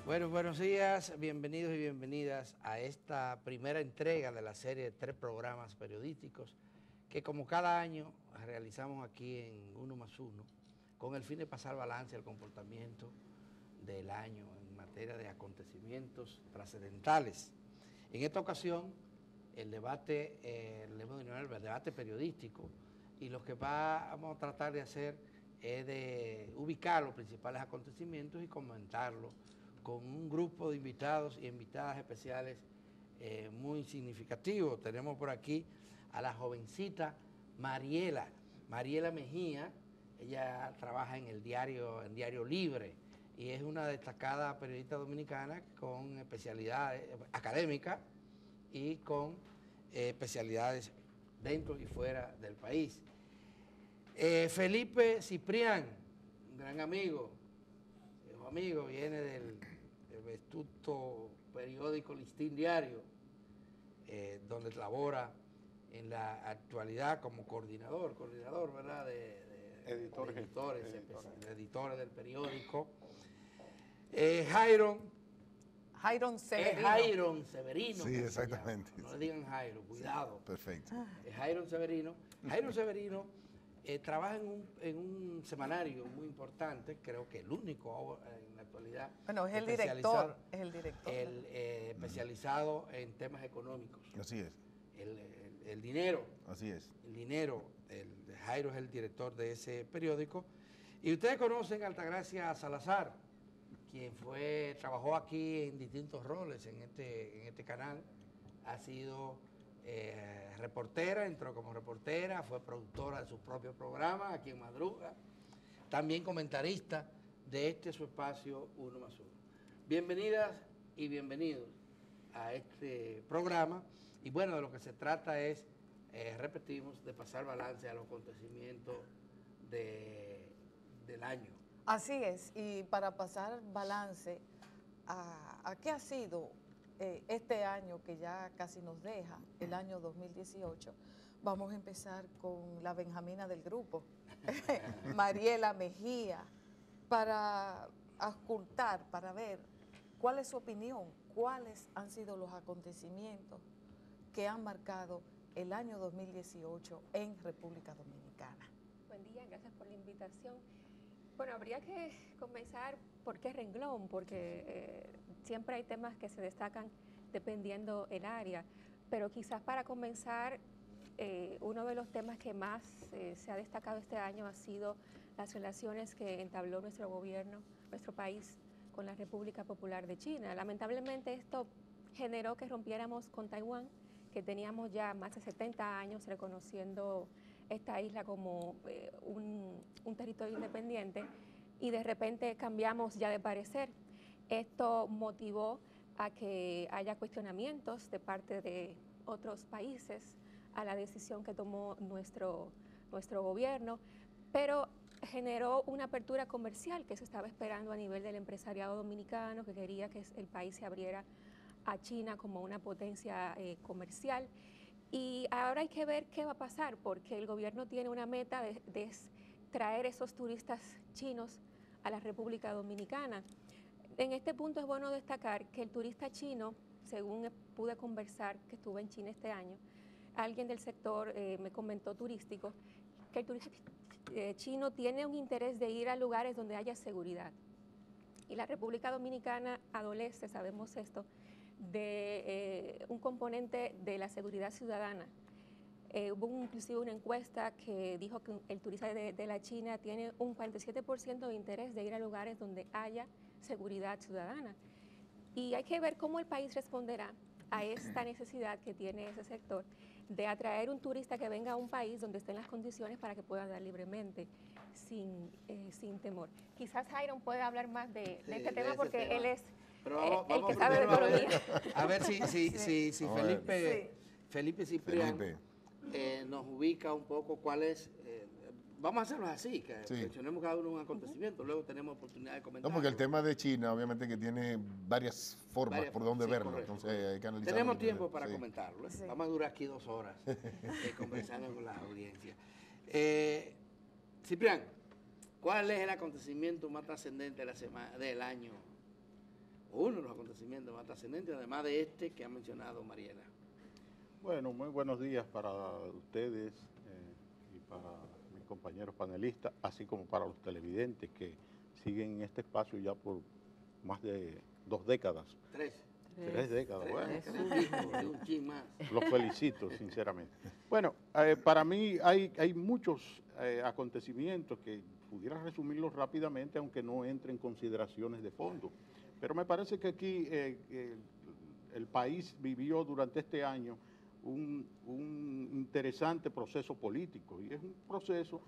Bueno, buenos días, bienvenidos y bienvenidas a esta primera entrega de la serie de 3 programas periodísticos que como cada año realizamos aquí en Uno más Uno con el fin de pasar balance al comportamiento del año en materia de acontecimientos trascendentales. En esta ocasión el debate, el debate periodístico, y lo que vamos a tratar de hacer es de ubicar los principales acontecimientos y comentarlos con un grupo de invitados y invitadas especiales muy significativos. Tenemos por aquí a la jovencita Mariela Mejía. Ella trabaja en Diario Libre y es una destacada periodista dominicana con especialidades académicas y con especialidades dentro y fuera del país. Felipe Ciprián, un gran amigo, viene del vestusto periódico Listín Diario, donde labora en la actualidad como coordinador, ¿verdad?, de editores del periódico. Jairon Severino. Sí, exactamente. No le digan Jairo, cuidado. Sí, perfecto. Jairon Severino trabaja en un semanario muy importante, creo que el único en la actualidad. Bueno, es el director. Especializado en temas económicos. Así es. El dinero. Así es. El dinero. Jairo es el director de ese periódico. Y ustedes conocen a Altagracia Salazar, quien trabajó aquí en distintos roles en este canal. Ha sido reportera, entró como reportera, fue productora de su propio programa aquí en Madruga, también comentarista de su espacio Uno más Uno. Bienvenidas y bienvenidos a este programa. Y bueno, de lo que se trata es, repetimos, de pasar balance a los acontecimientos del año. Así es, y para pasar balance a qué ha sido este año que ya casi nos deja, el año 2018, vamos a empezar con la benjamina del grupo, Mariela Mejía, para auscultar, para ver cuál es su opinión, cuáles han sido los acontecimientos que han marcado el año 2018 en República Dominicana. Buen día, gracias por la invitación. Bueno, habría que comenzar por qué renglón, porque siempre hay temas que se destacan dependiendo el área, pero quizás para comenzar, uno de los temas que más se ha destacado este año ha sido las relaciones que entabló nuestro gobierno, nuestro país, con la República Popular de China. Lamentablemente esto generó que rompiéramos con Taiwán, que teníamos ya más de 70 años reconociendo esta isla como un territorio independiente, y de repente cambiamos ya de parecer. Esto motivó a que haya cuestionamientos de parte de otros países a la decisión que tomó nuestro gobierno, pero generó una apertura comercial que se estaba esperando a nivel del empresariado dominicano, que quería que el país se abriera a China como una potencia comercial. Y ahora hay que ver qué va a pasar, porque el gobierno tiene una meta de traer esos turistas chinos a la República Dominicana. En este punto es bueno destacar que el turista chino, según pude conversar, que estuve en China este año, alguien del sector me comentó turístico, que el turista chino tiene un interés de ir a lugares donde haya seguridad. Y la República Dominicana adolece, sabemos esto, de un componente de la seguridad ciudadana. Hubo inclusive una encuesta que dijo que el turista de la China tiene un 47% de interés de ir a lugares donde haya seguridad ciudadana. Y hay que ver cómo el país responderá a esta necesidad que tiene ese sector de atraer un turista que venga a un país donde estén las condiciones para que pueda andar libremente, sin temor. Quizás Jairon pueda hablar más de este tema, porque él es el que sabe de economía. A ver si Felipe Ciprián nos ubica un poco cuál es. Vamos a hacerlo así, que mencionemos cada uno un acontecimiento, luego tenemos oportunidad de comentar. No, porque el tema de China, obviamente, que tiene varias formas por donde verlo. Correcto, entonces hay que analizarlo. Tenemos tiempo para comentarlo. Sí. Vamos a durar aquí 2 horas conversando con la audiencia. Ciprián, ¿cuál es el acontecimiento más trascendente de del año uno de los acontecimientos más trascendentes, además de este que ha mencionado Mariela. Bueno, muy buenos días para ustedes y para mis compañeros panelistas, así como para los televidentes que siguen en este espacio ya por más de 2 décadas. 3 décadas, bueno. Un chin más. Los felicito, sinceramente. Bueno, para mí hay muchos acontecimientos que pudiera resumirlos rápidamente, aunque no entre en consideraciones de fondo. Pero me parece que aquí el país vivió durante este año un interesante proceso político, y es un proceso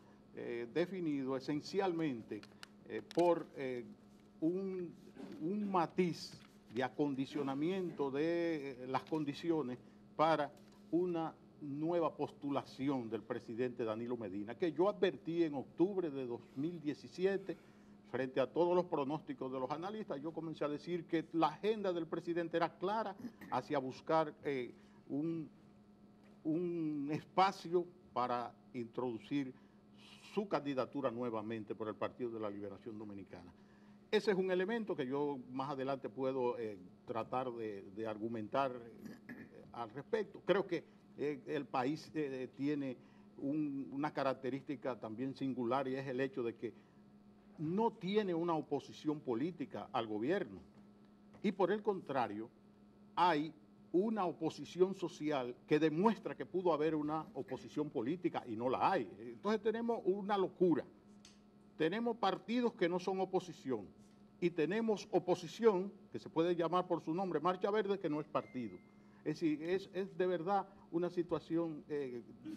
definido esencialmente por un matiz de acondicionamiento de las condiciones para una nueva postulación del presidente Danilo Medina, que yo advertí en octubre de 2017, frente a todos los pronósticos de los analistas. Yo comencé a decir que la agenda del presidente era clara hacia buscar un espacio para introducir su candidatura nuevamente por el Partido de la Liberación Dominicana. Ese es un elemento que yo más adelante puedo tratar de argumentar al respecto. Creo que el país tiene una característica también singular, y es el hecho de que no tiene una oposición política al gobierno. Y por el contrario, hay una oposición social que demuestra que pudo haber una oposición política y no la hay. Entonces tenemos una locura. Tenemos partidos que no son oposición y tenemos oposición, que se puede llamar por su nombre, Marcha Verde, que no es partido. Es decir, es de verdad una situación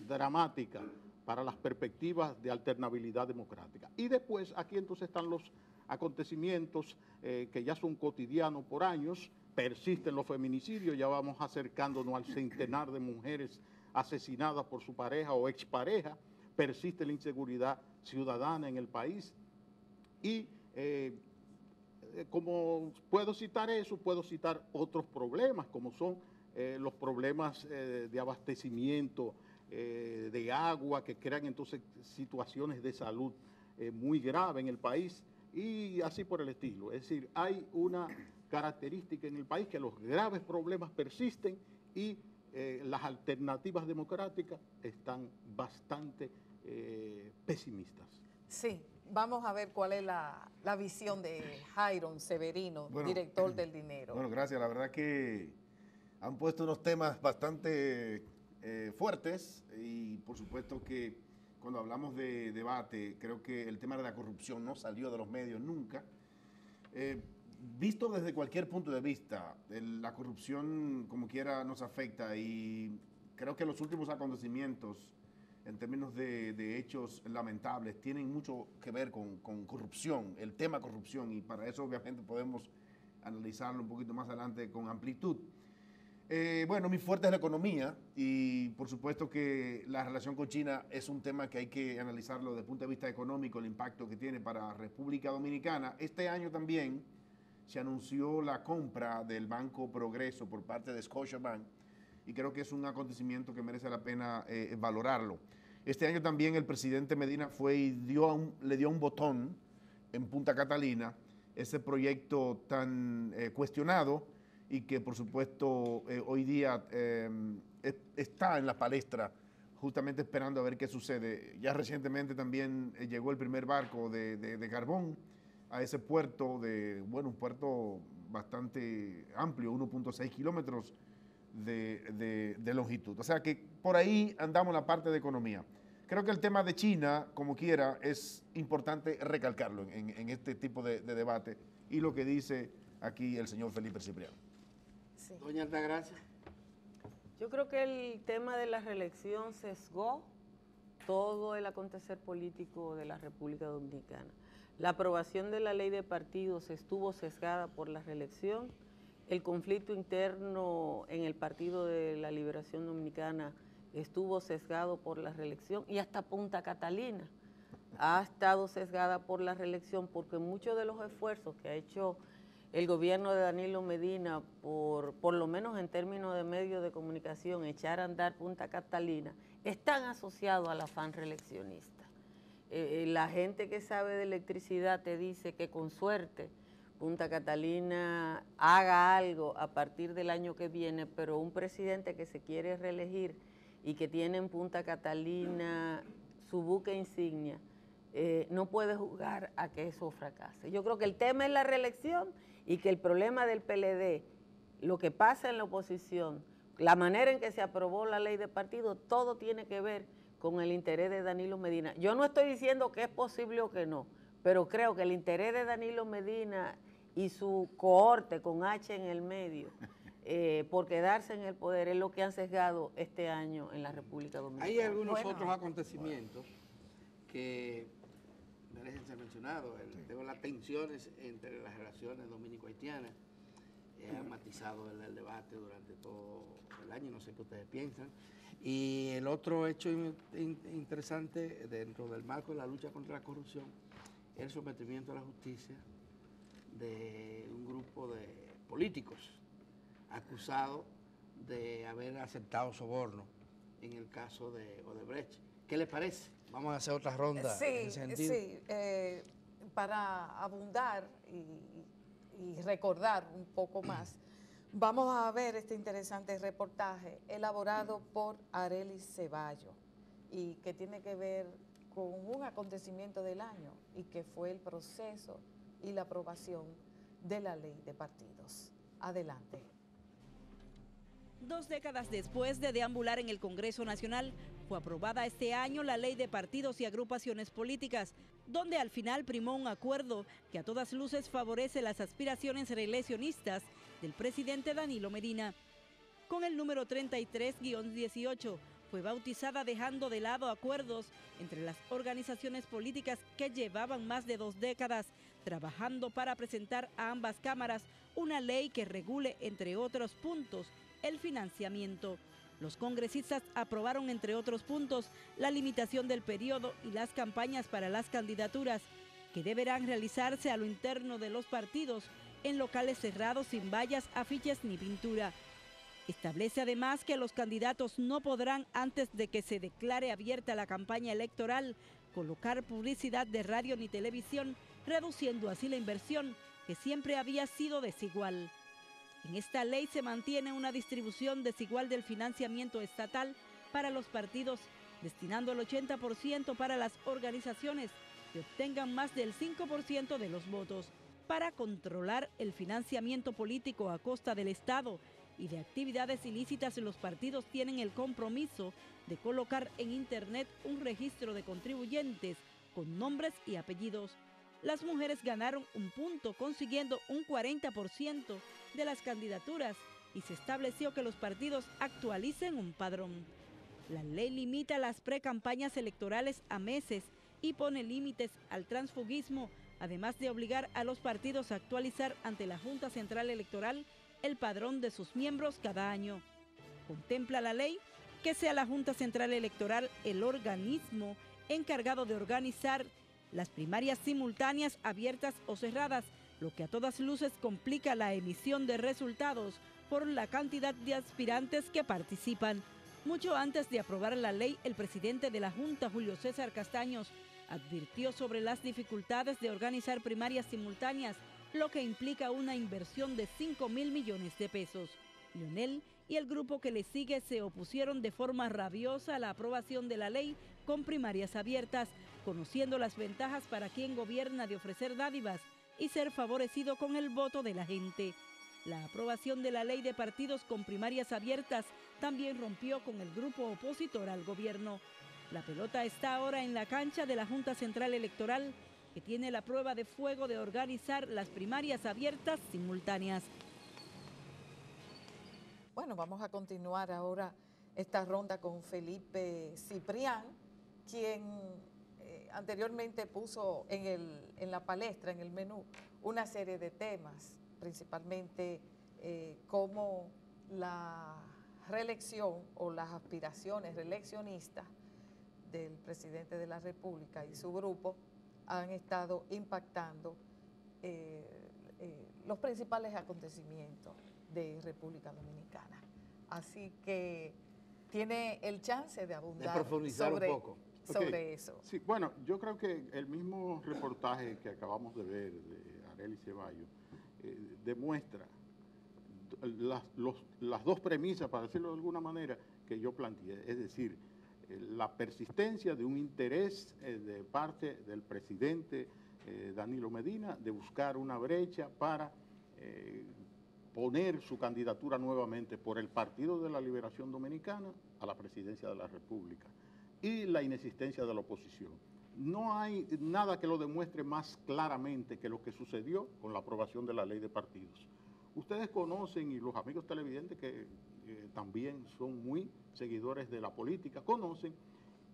dramática para las perspectivas de alternabilidad democrática. Y después aquí entonces están los acontecimientos que ya son cotidianos por años. Persisten los feminicidios, ya vamos acercándonos al centenar de mujeres asesinadas por su pareja o expareja. Persiste la inseguridad ciudadana en el país. Y como puedo citar eso, puedo citar otros problemas, como son los problemas de abastecimiento de agua, que crean entonces situaciones de salud muy graves en el país, y así por el estilo. Es decir, hay una característica en el país que los graves problemas persisten y las alternativas democráticas están bastante pesimistas. Sí, vamos a ver cuál es la visión de Jairon Severino, director del Dinero. Bueno, gracias. La verdad que han puesto unos temas bastante fuertes, y por supuesto que cuando hablamos de debate, creo que el tema de la corrupción no salió de los medios nunca. Visto desde cualquier punto de vista, la corrupción como quiera nos afecta, y creo que los últimos acontecimientos en términos de hechos lamentables tienen mucho que ver con corrupción, el tema corrupción, y para eso obviamente podemos analizarlo un poquito más adelante con amplitud. Bueno, mi fuerte es la economía, y por supuesto que la relación con China es un tema que hay que analizarlo desde el punto de vista económico, el impacto que tiene para República Dominicana. Este año también se anunció la compra del Banco Progreso por parte de Scotiabank, y creo que es un acontecimiento que merece la pena valorarlo. Este año también el presidente Medina fue y le dio un botón en Punta Catalina, ese proyecto tan cuestionado, y que por supuesto hoy día está en la palestra, justamente esperando a ver qué sucede. Ya recientemente también llegó el primer barco de carbón a ese puerto, un puerto bastante amplio, 1.6 kilómetros de longitud. O sea que por ahí andamos en la parte de economía. Creo que el tema de China, como quiera, es importante recalcarlo en este tipo de debate, y lo que dice aquí el señor Felipe Cipriano. Sí. Doña Altagracia. Yo creo que el tema de la reelección sesgó todo el acontecer político de la República Dominicana. La aprobación de la ley de partidos estuvo sesgada por la reelección. El conflicto interno en el Partido de la Liberación Dominicana estuvo sesgado por la reelección, y hasta Punta Catalina ha estado sesgada por la reelección, porque muchos de los esfuerzos que ha hecho el gobierno de Danilo Medina, por lo menos en términos de medios de comunicación, echar a andar Punta Catalina, están asociados al afán reeleccionista. La gente que sabe de electricidad te dice que con suerte Punta Catalina haga algo a partir del año que viene, pero un presidente que se quiere reelegir y que tiene en Punta Catalina su buque insignia, no puede jugar a que eso fracase. Yo creo que el tema es la reelección y que el problema del PLD, lo que pasa en la oposición, la manera en que se aprobó la ley de partido, todo tiene que ver con el interés de Danilo Medina. Yo no estoy diciendo que es posible o que no, pero creo que el interés de Danilo Medina y su cohorte con H en el medio, por quedarse en el poder, es lo que han sesgado este año en la República Dominicana. Hay algunos otros acontecimientos que merecen ser mencionados. Tengo las tensiones entre las relaciones dominico-haitianas, han matizado el debate durante todo el año, no sé qué ustedes piensan. Y el otro hecho interesante dentro del marco de la lucha contra la corrupción es el sometimiento a la justicia de un grupo de políticos acusados de haber aceptado soborno en el caso de Odebrecht. ¿Qué les parece? Vamos a hacer otra ronda en ese sentido. Sí, para abundar y recordar un poco más, vamos a ver este interesante reportaje elaborado por Arelis Ceballo y que tiene que ver con un acontecimiento del año y que fue el proceso y la aprobación de la ley de partidos. Adelante. 2 décadas después de deambular en el Congreso Nacional, fue aprobada este año la Ley de Partidos y Agrupaciones Políticas, donde al final primó un acuerdo que a todas luces favorece las aspiraciones reeleccionistas del presidente Danilo Medina. Con el número 33-18, fue bautizada dejando de lado acuerdos entre las organizaciones políticas que llevaban más de 2 décadas trabajando para presentar a ambas cámaras una ley que regule, entre otros puntos, el financiamiento. Los congresistas aprobaron, entre otros puntos, la limitación del periodo y las campañas para las candidaturas, que deberán realizarse a lo interno de los partidos, en locales cerrados sin vallas, afiches ni pintura. Establece además que los candidatos no podrán, antes de que se declare abierta la campaña electoral, colocar publicidad de radio ni televisión, reduciendo así la inversión, que siempre había sido desigual. En esta ley se mantiene una distribución desigual del financiamiento estatal para los partidos, destinando el 80% para las organizaciones que obtengan más del 5% de los votos. Para controlar el financiamiento político a costa del Estado y de actividades ilícitas, los partidos tienen el compromiso de colocar en Internet un registro de contribuyentes con nombres y apellidos. Las mujeres ganaron un punto, consiguiendo un 40% de las candidaturas, y se estableció que los partidos actualicen un padrón. La ley limita las precampañas electorales a meses y pone límites al transfugismo, además de obligar a los partidos a actualizar ante la Junta Central Electoral el padrón de sus miembros cada año. Contempla la ley que sea la Junta Central Electoral el organismo encargado de organizar las primarias simultáneas, abiertas o cerradas, lo que a todas luces complica la emisión de resultados por la cantidad de aspirantes que participan. Mucho antes de aprobar la ley, el presidente de la Junta, Julio César Castaños, advirtió sobre las dificultades de organizar primarias simultáneas, lo que implica una inversión de 5.000 millones de pesos. Leonel y el grupo que le sigue se opusieron de forma rabiosa a la aprobación de la ley con primarias abiertas, conociendo las ventajas para quien gobierna de ofrecer dádivas y ser favorecido con el voto de la gente. La aprobación de la ley de partidos con primarias abiertas también rompió con el grupo opositor al gobierno. La pelota está ahora en la cancha de la Junta Central Electoral, que tiene la prueba de fuego de organizar las primarias abiertas simultáneas. Bueno, vamos a continuar ahora esta ronda con Felipe Ciprián, quien anteriormente puso en la palestra, en el menú, una serie de temas, principalmente cómo la reelección o las aspiraciones reeleccionistas del presidente de la República y su grupo han estado impactando los principales acontecimientos de República Dominicana. Así que tiene el chance de abundar, de profundizar sobre, un poco sobre eso. Sí, bueno, yo creo que el mismo reportaje que acabamos de ver de Arelis Ceballo demuestra las dos premisas, para decirlo de alguna manera, que yo planteé. Es decir, la persistencia de un interés de parte del presidente Danilo Medina de buscar una brecha para poner su candidatura nuevamente por el Partido de la Liberación Dominicana a la presidencia de la República, y la inexistencia de la oposición. No hay nada que lo demuestre más claramente que lo que sucedió con la aprobación de la ley de partidos. Ustedes conocen, y los amigos televidentes que también son muy seguidores de la política, conocen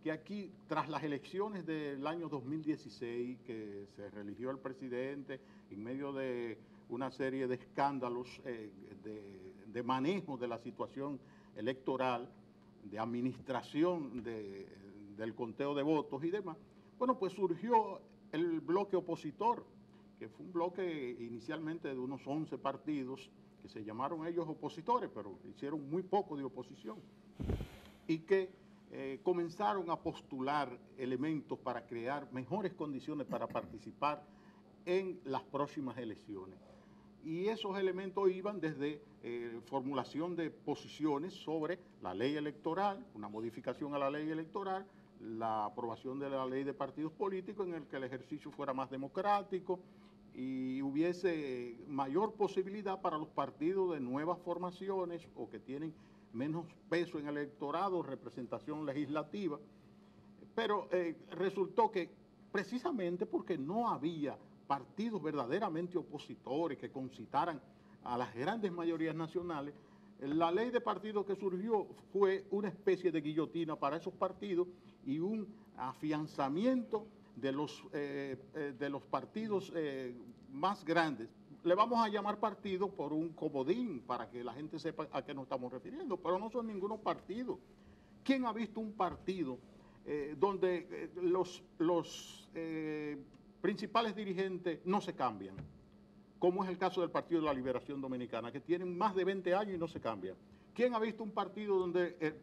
que aquí, tras las elecciones del año 2016, que se reeligió el presidente en medio de una serie de escándalos de manejo de la situación electoral, de administración del conteo de votos y demás, bueno, pues surgió el bloque opositor, que fue un bloque inicialmente de unos 11 partidos, que se llamaron ellos opositores, pero hicieron muy poco de oposición, y que comenzaron a postular elementos para crear mejores condiciones para participar en las próximas elecciones. Y esos elementos iban desde formulación de posiciones sobre la ley electoral, una modificación a la ley electoral, la aprobación de la ley de partidos políticos en el que el ejercicio fuera más democrático y hubiese mayor posibilidad para los partidos de nuevas formaciones o que tienen menos peso en el electorado, representación legislativa. Pero resultó que precisamente porque no había partidos verdaderamente opositores que concitaran a las grandes mayorías nacionales, la ley de partidos que surgió fue una especie de guillotina para esos partidos y un afianzamiento de los partidos más grandes. Le vamos a llamar partido por un comodín para que la gente sepa a qué nos estamos refiriendo, pero no son ningunos partidos. ¿Quién ha visto un partido donde los principales dirigentes no se cambian? Como es el caso del Partido de la Liberación Dominicana, que tienen más de 20 años y no se cambian. ¿Quién ha visto un partido donde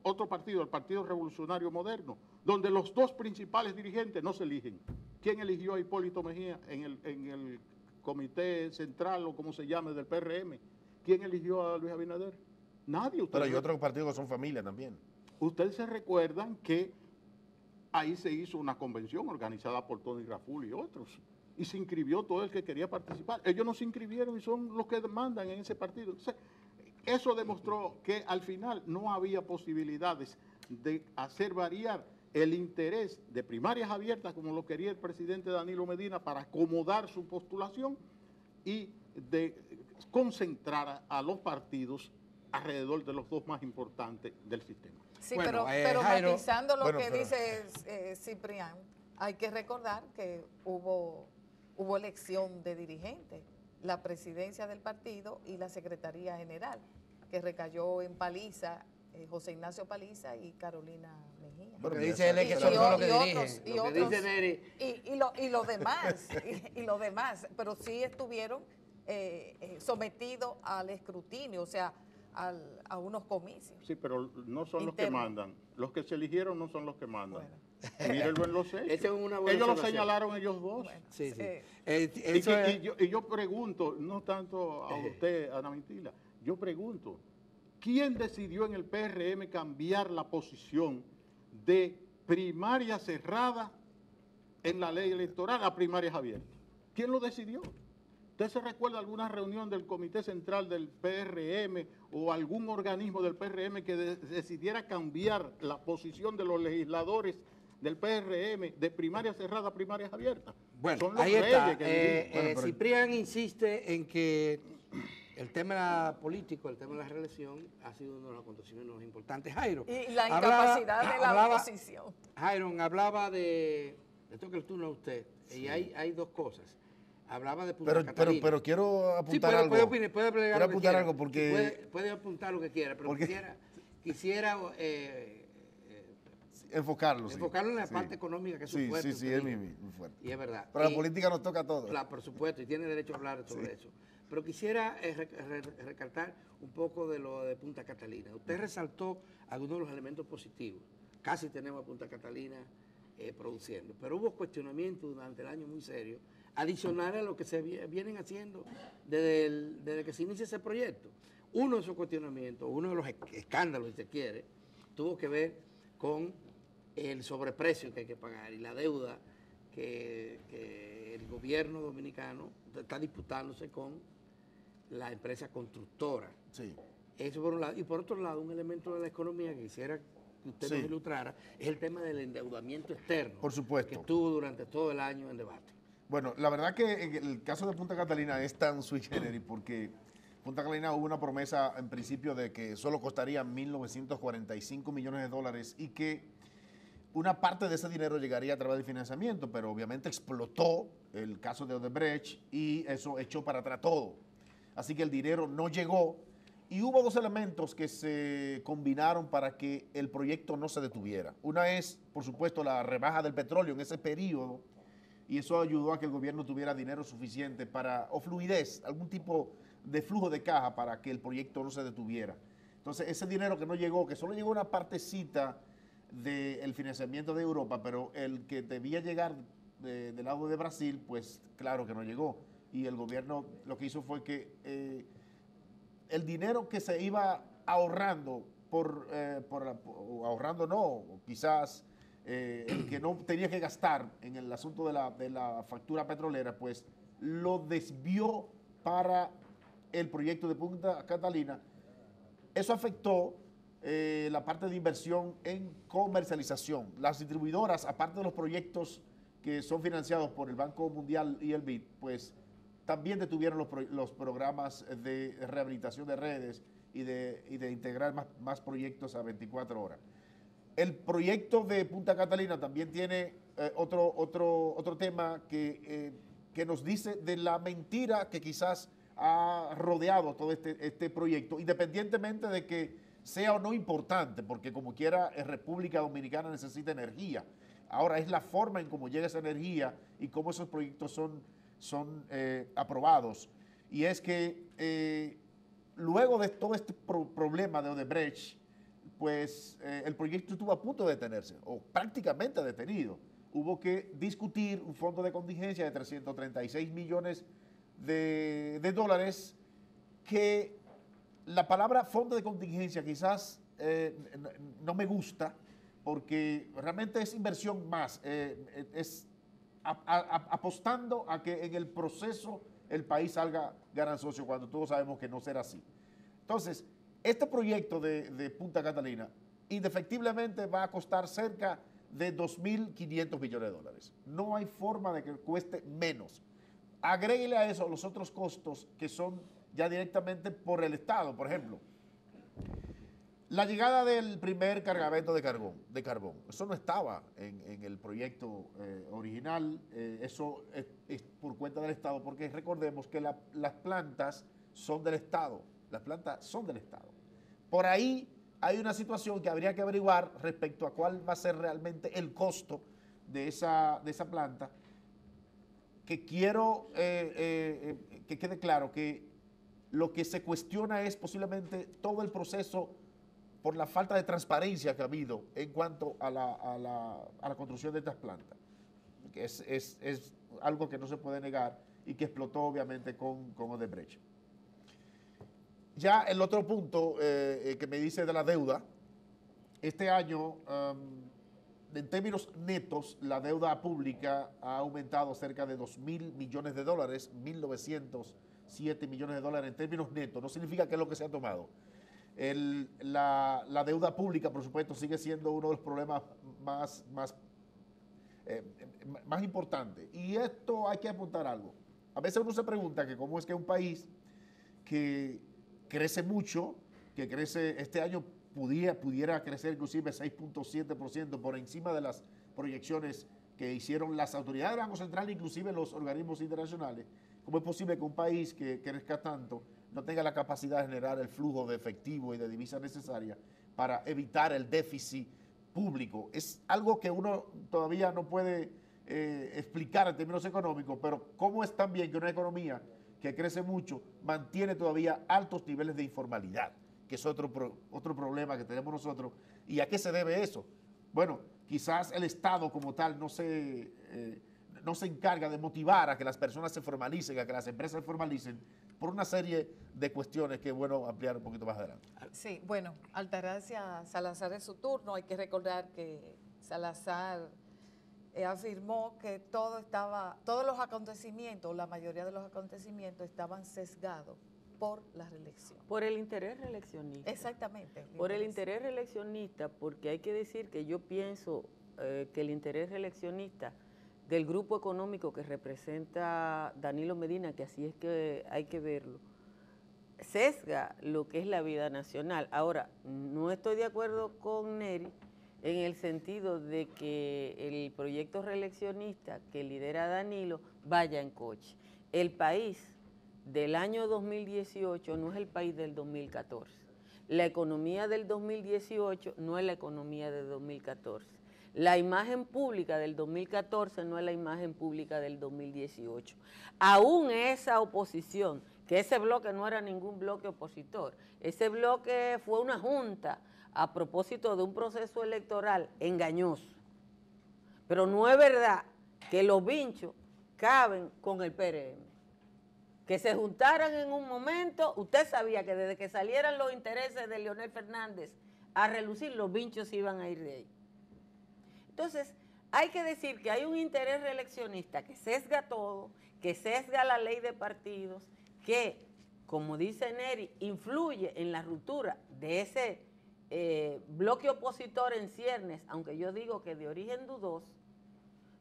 otro partido, el Partido Revolucionario Moderno, donde los dos principales dirigentes no se eligen? ¿Quién eligió a Hipólito Mejía en el Comité Central o como se llame del PRM? ¿Quién eligió a Luis Abinader? Nadie. Pero hay otros partidos que son familia también. Ustedes se recuerdan que ahí se hizo una convención organizada por Tony Raful y otros, y se inscribió todo el que quería participar. Ellos no se inscribieron y son los que mandan en ese partido. Entonces, eso demostró que al final no había posibilidades de hacer variar el interés de primarias abiertas, como lo quería el presidente Danilo Medina, para acomodar su postulación y de concentrar a los partidos alrededor de los dos más importantes del sistema. Sí, Bueno, pero Jairo, matizando lo que dice Ciprián, hay que recordar que hubo elección de dirigentes, la presidencia del partido y la secretaría general, que recayó en Paliza, José Ignacio Paliza y Carolina Mejía. Lo que dice él es que son los que dirigen. Lo que dice Neri. Y los demás, y los demás, pero sí estuvieron sometidos al escrutinio, o sea, a unos comicios. Sí, pero no son los que mandan. Los que se eligieron no son los que mandan. Bueno. Mírenlo en los hechos. Ellos lo señalaron ellos dos. Bueno, sí. Y yo pregunto, no tanto a usted, Ana Mintila, yo pregunto, ¿quién decidió en el PRM cambiar la posición de primaria cerrada en la ley electoral a primarias abiertas? ¿Quién lo decidió? ¿Usted se recuerda alguna reunión del Comité Central del PRM o algún organismo del PRM que decidiera cambiar la posición de los legisladores del PRM de primaria cerrada a primarias abiertas? Bueno, ahí está. Ciprián insiste en que el tema político, el tema de la reelección ha sido uno de los acontecimientos importantes. Jairo. Y la incapacidad de la oposición. Jairo hablaba de esto que el turno a usted, y hay dos cosas. Hablaba de Punta Catalina. Pero quiero apuntar algo. Puede apuntar algo porque... Puede apuntar lo que quiera, pero quisiera enfocarlo en la parte económica, que es su fuerte. Sí, es muy fuerte. Y es verdad. Pero la política nos toca a todos. Claro, por supuesto, y tiene derecho a hablar sobre eso. Pero quisiera recalcar un poco de lo de Punta Catalina. Usted resaltó algunos de los elementos positivos. Casi tenemos a Punta Catalina produciendo. Pero hubo cuestionamientos durante el año muy serios adicionales a lo que se vienen haciendo desde que se inicia ese proyecto. Uno de esos cuestionamientos, uno de los escándalos, si se quiere, tuvo que ver con el sobreprecio que hay que pagar y la deuda que el gobierno dominicano está disputándose con la empresa constructora. Sí. Eso por un lado. Y por otro lado, un elemento de la economía que quisiera que usted nos ilustrara es el tema del endeudamiento externo. Por supuesto. Que estuvo durante todo el año en debate. Bueno, la verdad que en el caso de Punta Catalina es tan sui generis porque Punta Catalina hubo una promesa en principio de que solo costaría 1.945 millones de dólares y que una parte de ese dinero llegaría a través del financiamiento, pero obviamente explotó el caso de Odebrecht y eso echó para atrás todo. Así que el dinero no llegó y hubo dos elementos que se combinaron para que el proyecto no se detuviera. Una es, por supuesto, la rebaja del petróleo en ese periodo y eso ayudó a que el gobierno tuviera dinero suficiente para, o fluidez, algún tipo de flujo de caja para que el proyecto no se detuviera. Entonces, ese dinero que no llegó, que solo llegó una partecita del financiamiento de Europa, pero el que debía llegar del lado de Brasil, pues claro que no llegó. Y el gobierno lo que hizo fue que el dinero que se iba ahorrando, ahorrando no, quizás el que no tenía que gastar en el asunto de la factura petrolera, pues lo desvió para el proyecto de Punta Catalina. Eso afectó la parte de inversión en comercialización. Las distribuidoras, aparte de los proyectos que son financiados por el Banco Mundial y el BID, pues también detuvieron los programas de rehabilitación de redes y de integrar más proyectos a 24 horas. El proyecto de Punta Catalina también tiene otro tema que nos dice de la mentira que quizás ha rodeado todo este proyecto, independientemente de que sea o no importante, porque como quiera, República Dominicana necesita energía. Ahora es la forma en cómo llega esa energía y cómo esos proyectos son aprobados. Y es que luego de todo este problema de Odebrecht, pues el proyecto estuvo a punto de detenerse, o prácticamente detenido. Hubo que discutir un fondo de contingencia de 336 millones de dólares que la palabra fondo de contingencia quizás no me gusta porque realmente es inversión más, es apostando a que en el proceso el país salga ganancioso cuando todos sabemos que no será así. Entonces, este proyecto de Punta Catalina indefectiblemente va a costar cerca de 2.500 millones de dólares. No hay forma de que cueste menos. Agréguele a eso los otros costos que son ya directamente por el Estado. Por ejemplo, la llegada del primer cargamento de carbón. Eso no estaba en el proyecto original, eso es por cuenta del Estado, porque recordemos que las plantas son del Estado, Por ahí hay una situación que habría que averiguar respecto a cuál va a ser realmente el costo de esa planta, que quiero que quede claro que lo que se cuestiona es posiblemente todo el proceso por la falta de transparencia que ha habido en cuanto a la construcción de estas plantas. Que es algo que no se puede negar y que explotó obviamente con Odebrecht. Ya el otro punto que me dice de la deuda, este año, en términos netos, la deuda pública ha aumentado cerca de 2.000 millones de dólares, 1.907 millones de dólares en términos netos. No significa que es lo que se ha tomado. La deuda pública, por supuesto, sigue siendo uno de los problemas más importantes. Y esto hay que apuntar algo. A veces uno se pregunta que cómo es que un país que crece mucho, que crece este año pudiera crecer inclusive 6.7% por encima de las proyecciones que hicieron las autoridades del Banco Central, inclusive los organismos internacionales. ¿Cómo es posible que un país que crezca tanto no tenga la capacidad de generar el flujo de efectivo y de divisas necesaria para evitar el déficit público? Es algo que uno todavía no puede explicar en términos económicos, pero ¿cómo es también que una economía que crece mucho mantiene todavía altos niveles de informalidad? Que es otro problema que tenemos nosotros. ¿Y a qué se debe eso? Bueno, quizás el Estado como tal no se encarga de motivar a que las personas se formalicen, a que las empresas se formalicen, por una serie de cuestiones que es bueno ampliar un poquito más adelante. Sí, bueno, Altagracia Salazar en su turno, hay que recordar que Salazar afirmó que todos los acontecimientos, la mayoría de los acontecimientos estaban sesgados por la reelección. Por el interés reeleccionista. Exactamente. Por el interés reeleccionista, porque hay que decir que yo pienso que el interés reeleccionista del grupo económico que representa Danilo Medina, que así es que hay que verlo, sesga lo que es la vida nacional. Ahora, no estoy de acuerdo con Neri en el sentido de que el proyecto reeleccionista que lidera Danilo vaya en coche. El país del año 2018 no es el país del 2014. La economía del 2018 no es la economía del 2014. La imagen pública del 2014 no es la imagen pública del 2018. Aún esa oposición, que ese bloque no era ningún bloque opositor, ese bloque fue una junta a propósito de un proceso electoral engañoso. Pero no es verdad que los vinchos caben con el PRM. Que se juntaran en un momento, usted sabía que desde que salieran los intereses de Leonel Fernández a relucir, los vinchos iban a ir de ahí. Entonces, hay que decir que hay un interés reeleccionista que sesga todo, que sesga la ley de partidos, que, como dice Neri, influye en la ruptura de ese bloque opositor en ciernes, aunque yo digo que de origen dudoso,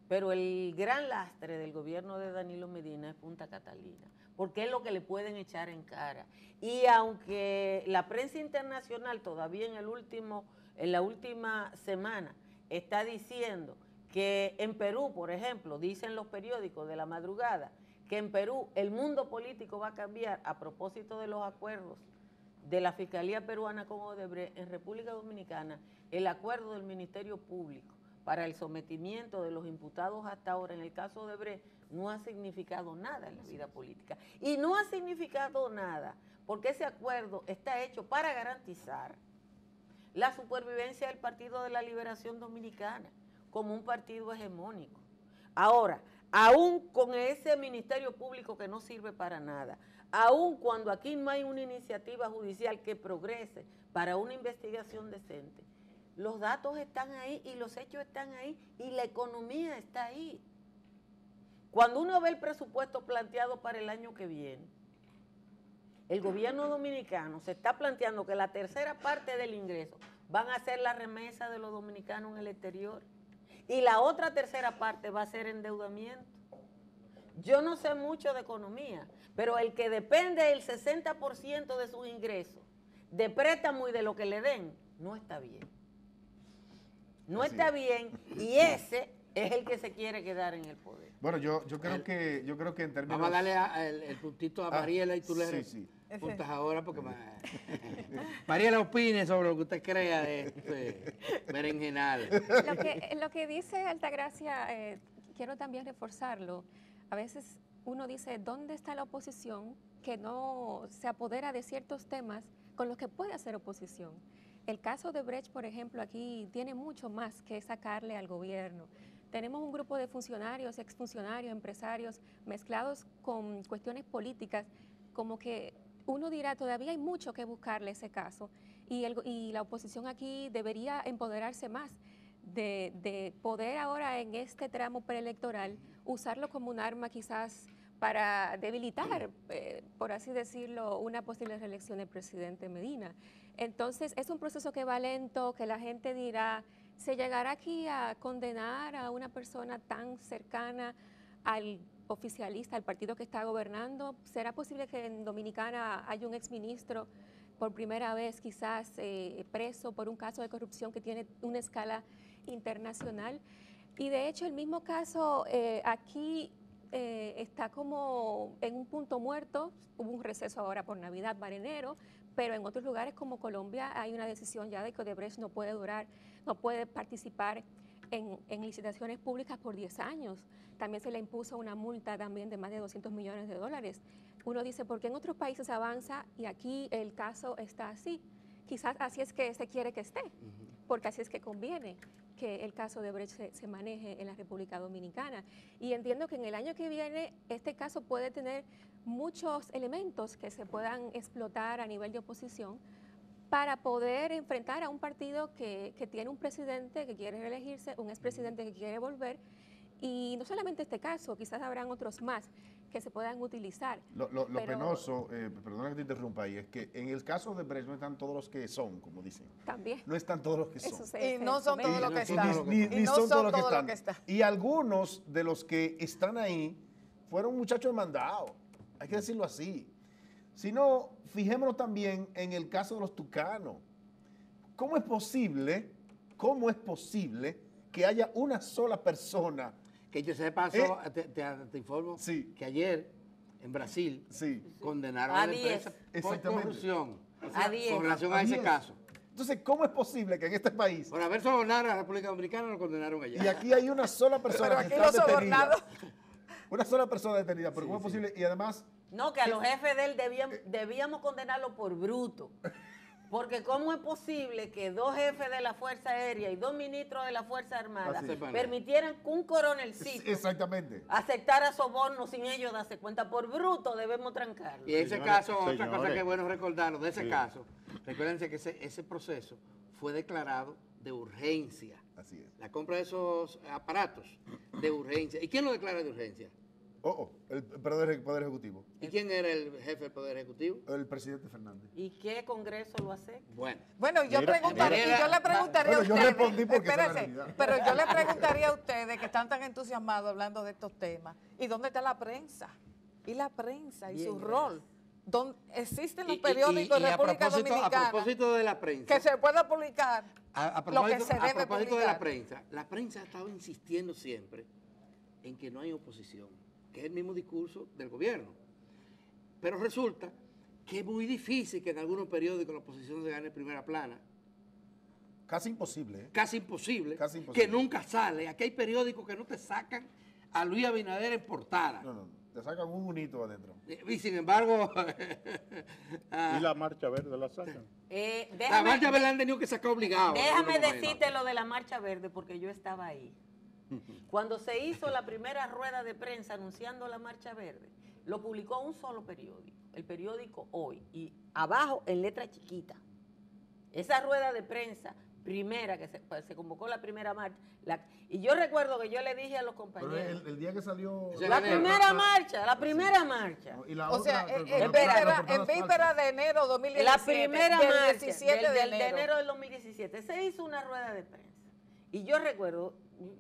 pero el gran lastre del gobierno de Danilo Medina es Punta Catalina, porque es lo que le pueden echar en cara. Y aunque la prensa internacional todavía en la última semana está diciendo que en Perú, por ejemplo, dicen los periódicos de la madrugada, que en Perú el mundo político va a cambiar a propósito de los acuerdos de la Fiscalía Peruana con Odebrecht. En República Dominicana, el acuerdo del Ministerio Público para el sometimiento de los imputados hasta ahora, en el caso de Odebrecht, no ha significado nada en la vida política. Y no ha significado nada porque ese acuerdo está hecho para garantizar la supervivencia del Partido de la Liberación Dominicana como un partido hegemónico. Ahora, aún con ese Ministerio Público que no sirve para nada, aún cuando aquí no hay una iniciativa judicial que progrese para una investigación decente, los datos están ahí y los hechos están ahí y la economía está ahí. Cuando uno ve el presupuesto planteado para el año que viene, el gobierno dominicano se está planteando que la tercera parte del ingreso van a ser la remesa de los dominicanos en el exterior y la otra tercera parte va a ser endeudamiento. Yo no sé mucho de economía, pero el que depende del 60% de sus ingresos de préstamo y de lo que le den, no está bien. No está bien y ese es el que se quiere quedar en el poder. Bueno, yo creo que en términos... Vamos a darle el puntito a Mariela y tú le sí. puntas ahora porque Mariela opine sobre lo que usted crea de este berenjenal. Lo que dice Altagracia, quiero también reforzarlo. A veces uno dice, ¿dónde está la oposición que no se apodera de ciertos temas con los que puede hacer oposición? El caso de Brecht, por ejemplo, aquí tiene mucho más que sacarle al gobierno. Tenemos un grupo de funcionarios, exfuncionarios, empresarios, mezclados con cuestiones políticas, como que uno dirá, todavía hay mucho que buscarle ese caso, y la oposición aquí debería empoderarse más de poder ahora en este tramo preelectoral usarlo como un arma quizás para debilitar, por así decirlo, una posible reelección del presidente Medina. Entonces, es un proceso que va lento, que la gente dirá, ¿se llegará aquí a condenar a una persona tan cercana al oficialista, al partido que está gobernando? ¿Será posible que en Dominicana haya un exministro por primera vez quizás preso por un caso de corrupción que tiene una escala internacional? Y de hecho, el mismo caso aquí está como en un punto muerto. Hubo un receso ahora por Navidad marinero, pero en otros lugares como Colombia hay una decisión ya de que Odebrecht no puede participar en licitaciones públicas por 10 años. También se le impuso una multa también de más de $200 millones. Uno dice, ¿por qué en otros países avanza y aquí el caso está así? Quizás así es que se quiere que esté, porque así es que conviene que el caso de Brecht se maneje en la República Dominicana. Y entiendo que en el año que viene este caso puede tener muchos elementos que se puedan explotar a nivel de oposición para poder enfrentar a un partido que tiene un presidente que quiere reelegirse, un expresidente que quiere volver, y no solamente este caso, quizás habrán otros más que se puedan utilizar. Lo penoso, perdona que te interrumpa ahí, es que en el caso de Brecht no están todos los que son, como dicen. También. No están todos los que son. Y no son todos los que están. Ni son todos los que están. Y algunos de los que están ahí fueron muchachos demandados, hay que decirlo así. Si no, fijémonos también en el caso de los tucanos. ¿Cómo es posible que haya una sola persona? Que yo sé, paso, te informo Sí. que ayer en Brasil Sí. condenaron A a la empresa 10. por Exactamente. corrupción. A 10. Con relación A a ese 10. caso. Entonces, ¿cómo es posible que en este país, Por haber sobornado a la República Dominicana, lo condenaron allá. y aquí hay una sola persona Pero que aquí está los detenida? sobornados. Una sola persona detenida, pero ¿cómo es posible? Y además, No, que a los jefes de él debíamos condenarlo por bruto. Porque ¿cómo es posible que 2 jefes de la Fuerza Aérea y 2 ministros de la Fuerza Armada Así es. permitieran que un coronelcito exactamente. aceptara sobornos sin ellos darse cuenta? Por bruto debemos trancarlo. Y ese Señores, caso, otra cosa señores. que es bueno recordarlo, de ese Sí. caso, recuérdense que ese proceso fue declarado de urgencia. Así es. La compra de esos aparatos de urgencia. ¿Y quién lo declara de urgencia? El Poder Ejecutivo, ¿Y quién era el jefe del Poder Ejecutivo? el presidente Fernández. ¿Y qué Congreso lo hace? Bueno, Bueno, yo Mira, preguntaría, mira, y yo le preguntaría bueno, yo a ustedes, respondí porque esa es la espérense, realidad. pero yo le preguntaría a ustedes que están tan entusiasmados hablando de estos temas, ¿y dónde está la prensa? Y la prensa y Bien, su gracias. rol. ¿Existen los y- periódicos y en a República propósito- Dominicana A propósito de la prensa. que se pueda publicar A lo que propósito, se a debe propósito de la publicar? prensa ha estado insistiendo siempre en que no hay oposición, que es el mismo discurso del gobierno. Pero resulta que es muy difícil que en algunos periódicos la oposición se gane en primera plana, Casi imposible, ¿eh? casi imposible, Casi imposible. que nunca sale. Aquí hay periódicos que no te sacan a Luis Abinader en portada. No, te sacan un unito adentro. Y sin embargo, Y la marcha verde la sacan. la marcha verde la han tenido que sacar obligado. en Déjame algunos momentos. decirte lo de la Marcha Verde, porque yo estaba ahí. Cuando se hizo la primera rueda de prensa anunciando la Marcha Verde, lo publicó un solo periódico, el periódico Hoy, y abajo en letra chiquita. Esa rueda de prensa primera, que se convocó la primera marcha, y yo recuerdo que yo le dije a los Pero compañeros, el día que salió... Ese la enero. primera marcha. Y la O sea, otra, en la víspera de enero 2017. La primera del marcha 17 de enero del 2017 se hizo una rueda de prensa. Y yo recuerdo,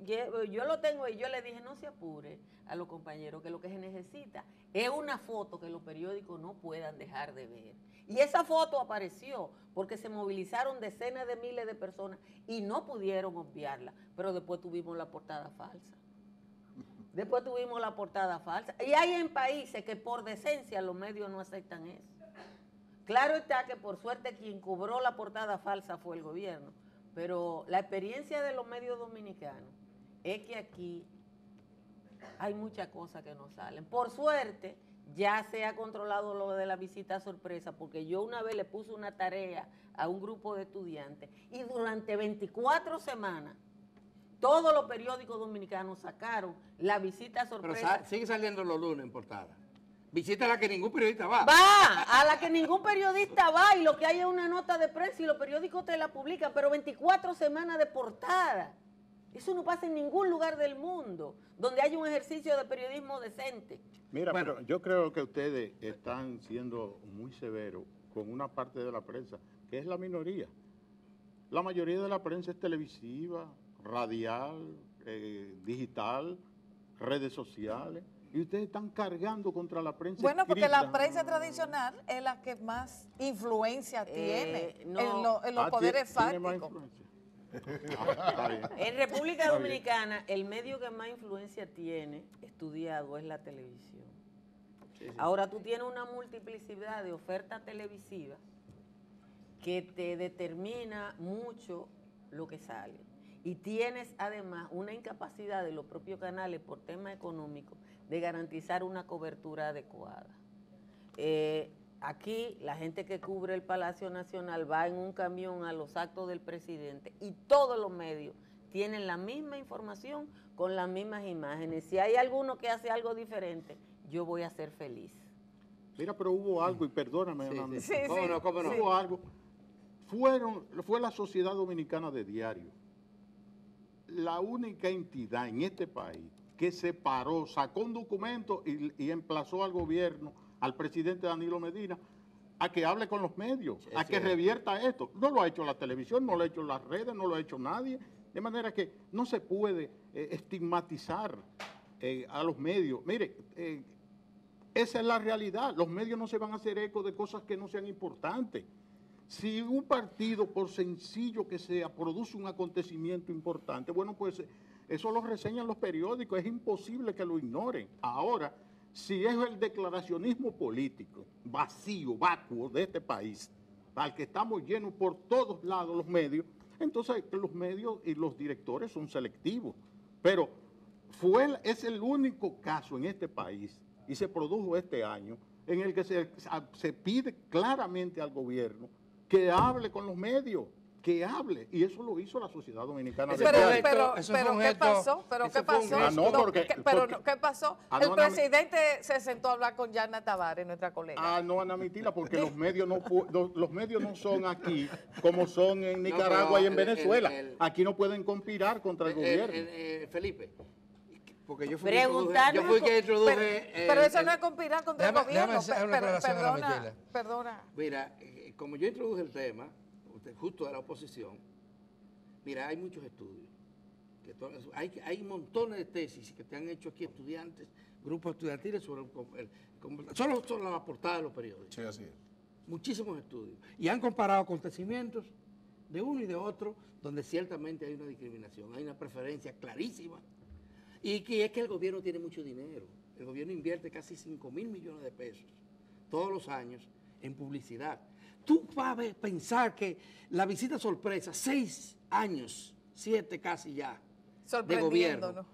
yo lo tengo y yo le dije, no se apure a los compañeros, que lo que se necesita es una foto que los periódicos no puedan dejar de ver. Y esa foto apareció porque se movilizaron decenas de miles de personas y no pudieron obviarla. Pero después tuvimos la portada falsa. Después tuvimos la portada falsa. Y hay en países que por decencia los medios no aceptan eso. Claro está que por suerte quien cobró la portada falsa fue el gobierno, pero la experiencia de los medios dominicanos es que aquí hay muchas cosas que no salen. Por suerte ya se ha controlado lo de la visita sorpresa, porque yo una vez le puse una tarea a un grupo de estudiantes y durante 24 semanas todos los periódicos dominicanos sacaron la visita Pero sorpresa. sigue saliendo los lunes en portada. Visita a la que ningún periodista va. Va, a la que ningún periodista va, y lo que hay es una nota de prensa y los periódicos te la publican, pero 24 semanas de portada. Eso no pasa en ningún lugar del mundo donde hay un ejercicio de periodismo decente. Mira, Bueno. pero yo creo que ustedes están siendo muy severos con una parte de la prensa, que es la minoría. La mayoría de la prensa es televisiva, radial, digital, redes sociales. Y ustedes están cargando contra la prensa. Bueno, porque escrita. la prensa tradicional es la que más influencia tiene no. en los Ah, poderes tiene más fácticos. influencia. Ah, está bien. En República Está bien. Dominicana, el medio que más influencia tiene estudiado es la televisión. Sí, sí. Ahora tú tienes una multiplicidad de ofertas televisivas que te determina mucho lo que sale. Y tienes además una incapacidad de los propios canales por tema económico de garantizar una cobertura adecuada. aquí la gente que cubre el Palacio Nacional va en un camión a los actos del presidente y todos los medios tienen la misma información con las mismas imágenes. Si hay alguno que hace algo diferente, yo voy a ser feliz. Mira, pero hubo algo, y perdóname, Hernando. Sí, ¿Cómo no? ¿Cómo no? Hubo algo. Fue la Sociedad Dominicana de Diario la única entidad en este país que se paró, sacó un documento y emplazó al gobierno, al presidente Danilo Medina, a que hable con los medios, a que revierta esto. No lo ha hecho la televisión, no lo ha hecho las redes, no lo ha hecho nadie. De manera que no se puede estigmatizar a los medios. Mire, esa es la realidad. Los medios no se van a hacer eco de cosas que no sean importantes. Si un partido, por sencillo que sea, produce un acontecimiento importante, bueno, pues eso lo reseñan los periódicos, es imposible que lo ignoren. Ahora, si es el declaracionismo político vacío, vacuo de este país, al que estamos llenos por todos lados los medios, entonces los medios y los directores son selectivos. Pero es el único caso en este país, y se produjo este año, en el que se pide claramente al gobierno que hable con los medios, que hable, y eso lo hizo la Sociedad Dominicana de Diario. Pero ¿qué pasó? ¿Qué pasó? El presidente se sentó a hablar con Yana Tavares, nuestra colega. No, Ana Mitila, porque los medios no son aquí como son en Nicaragua y en Venezuela. Aquí no pueden conspirar contra el gobierno. Felipe, porque yo fui que introduje... Pero eso no es conspirar contra el gobierno. Perdona. Mira, como yo introduje el tema, justo de la oposición, mira, hay muchos estudios. Hay montones de tesis que te han hecho aquí estudiantes, grupos estudiantiles sobre solo la portada de los periódicos. Sí, así es. Muchísimos estudios. Y han comparado acontecimientos de uno y de otro, donde ciertamente hay una discriminación, hay una preferencia clarísima. Y que es que el gobierno tiene mucho dinero. El gobierno invierte casi 5.000 millones de pesos todos los años en publicidad. Tú vas a pensar que la visita sorpresa, 6 años, 7 casi ya, de gobierno, ¿no?,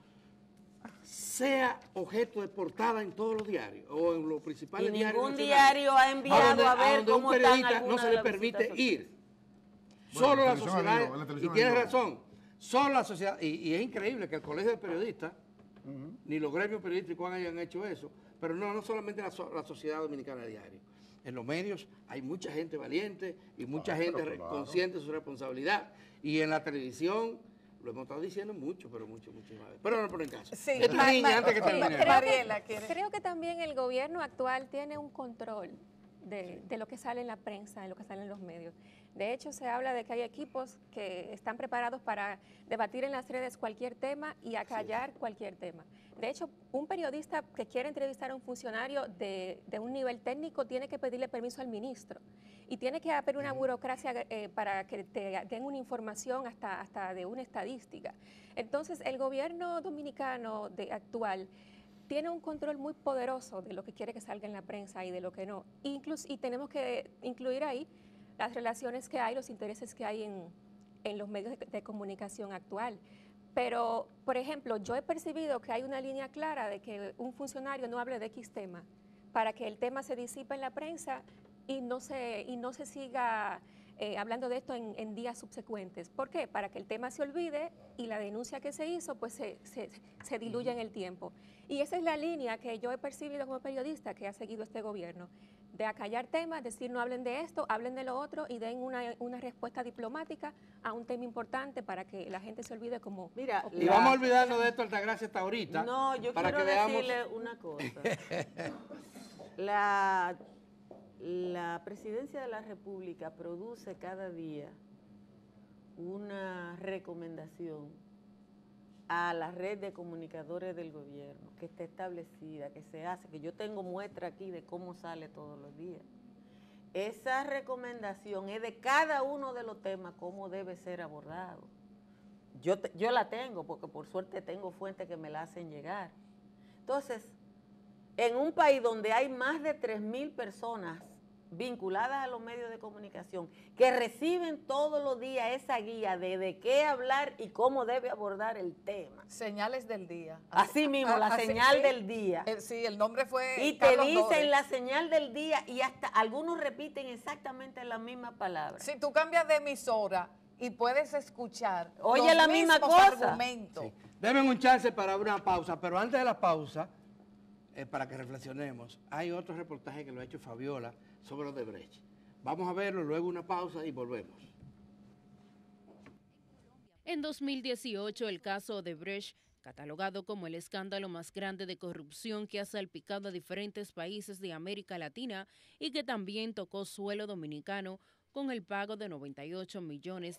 sea objeto de portada en todos los diarios o en los principales diarios. Ningún diario ha enviado a ver cómo están algunas de las visitas. No se le permite ir. Solo la sociedad, y tienes razón, solo la sociedad, y es increíble que el Colegio de Periodistas, ni los gremios periodísticos hayan hecho eso, pero no solamente la Sociedad Dominicana de Diario. En los medios hay mucha gente valiente y mucha gente consciente de su responsabilidad. Y en la televisión, lo hemos estado diciendo mucho, pero muchísimas veces. Pero no lo ponen caso. Sí, antes que termine. Creo que también el gobierno actual tiene un control de lo que sale en la prensa, de lo que sale en los medios. De hecho, se habla de que hay equipos que están preparados para debatir en las redes cualquier tema y acallar cualquier tema. De hecho, un periodista que quiere entrevistar a un funcionario de un nivel técnico tiene que pedirle permiso al ministro y tiene que haber una burocracia para que te den una información hasta de una estadística. Entonces, el gobierno dominicano actual tiene un control muy poderoso de lo que quiere que salga en la prensa y de lo que no. Y tenemos que incluir ahí las relaciones que hay, los intereses que hay en los medios de comunicación actual. Pero, por ejemplo, yo he percibido que hay una línea clara de que un funcionario no hable de X tema para que el tema se disipe en la prensa y no se siga hablando de esto en días subsecuentes. ¿Por qué? Para que el tema se olvide y la denuncia que se hizo pues se diluya en el tiempo. Y esa es la línea que yo he percibido como periodista que ha seguido este gobierno, de acallar temas, decir no hablen de esto, hablen de lo otro y den una respuesta diplomática a un tema importante para que la gente se olvide como... Mira, y vamos a olvidarnos de esto, Altagracia, hasta ahorita. No, yo para quiero que decirle una cosa. La Presidencia de la República produce cada día una recomendación a la red de comunicadores del gobierno que está establecida, que se hace, que yo tengo muestra aquí de cómo sale todos los días. Esa recomendación es de cada uno de los temas, cómo debe ser abordado. Yo la tengo, porque por suerte tengo fuentes que me la hacen llegar. Entonces, en un país donde hay más de 3.000 personas vinculadas a los medios de comunicación, que reciben todos los días esa guía de qué hablar y cómo debe abordar el tema. Señales del día. Así mismo, la señal sí, del día. Sí, el nombre fue Y Carlos te dicen Dores. la señal del día y hasta algunos repiten exactamente las mismas palabras. Si tú cambias de emisora y puedes escuchar Oye, los la misma mismos cosa. argumentos. Sí. Denme un chance para una pausa, pero antes de la pausa, para que reflexionemos, hay otro reportaje que lo ha hecho Fabiola sobre Odebrecht. Vamos a verlo, luego una pausa y volvemos. En 2018, el caso Odebrecht, catalogado como el escándalo más grande de corrupción que ha salpicado a diferentes países de América Latina y que también tocó suelo dominicano, con el pago de $98 millones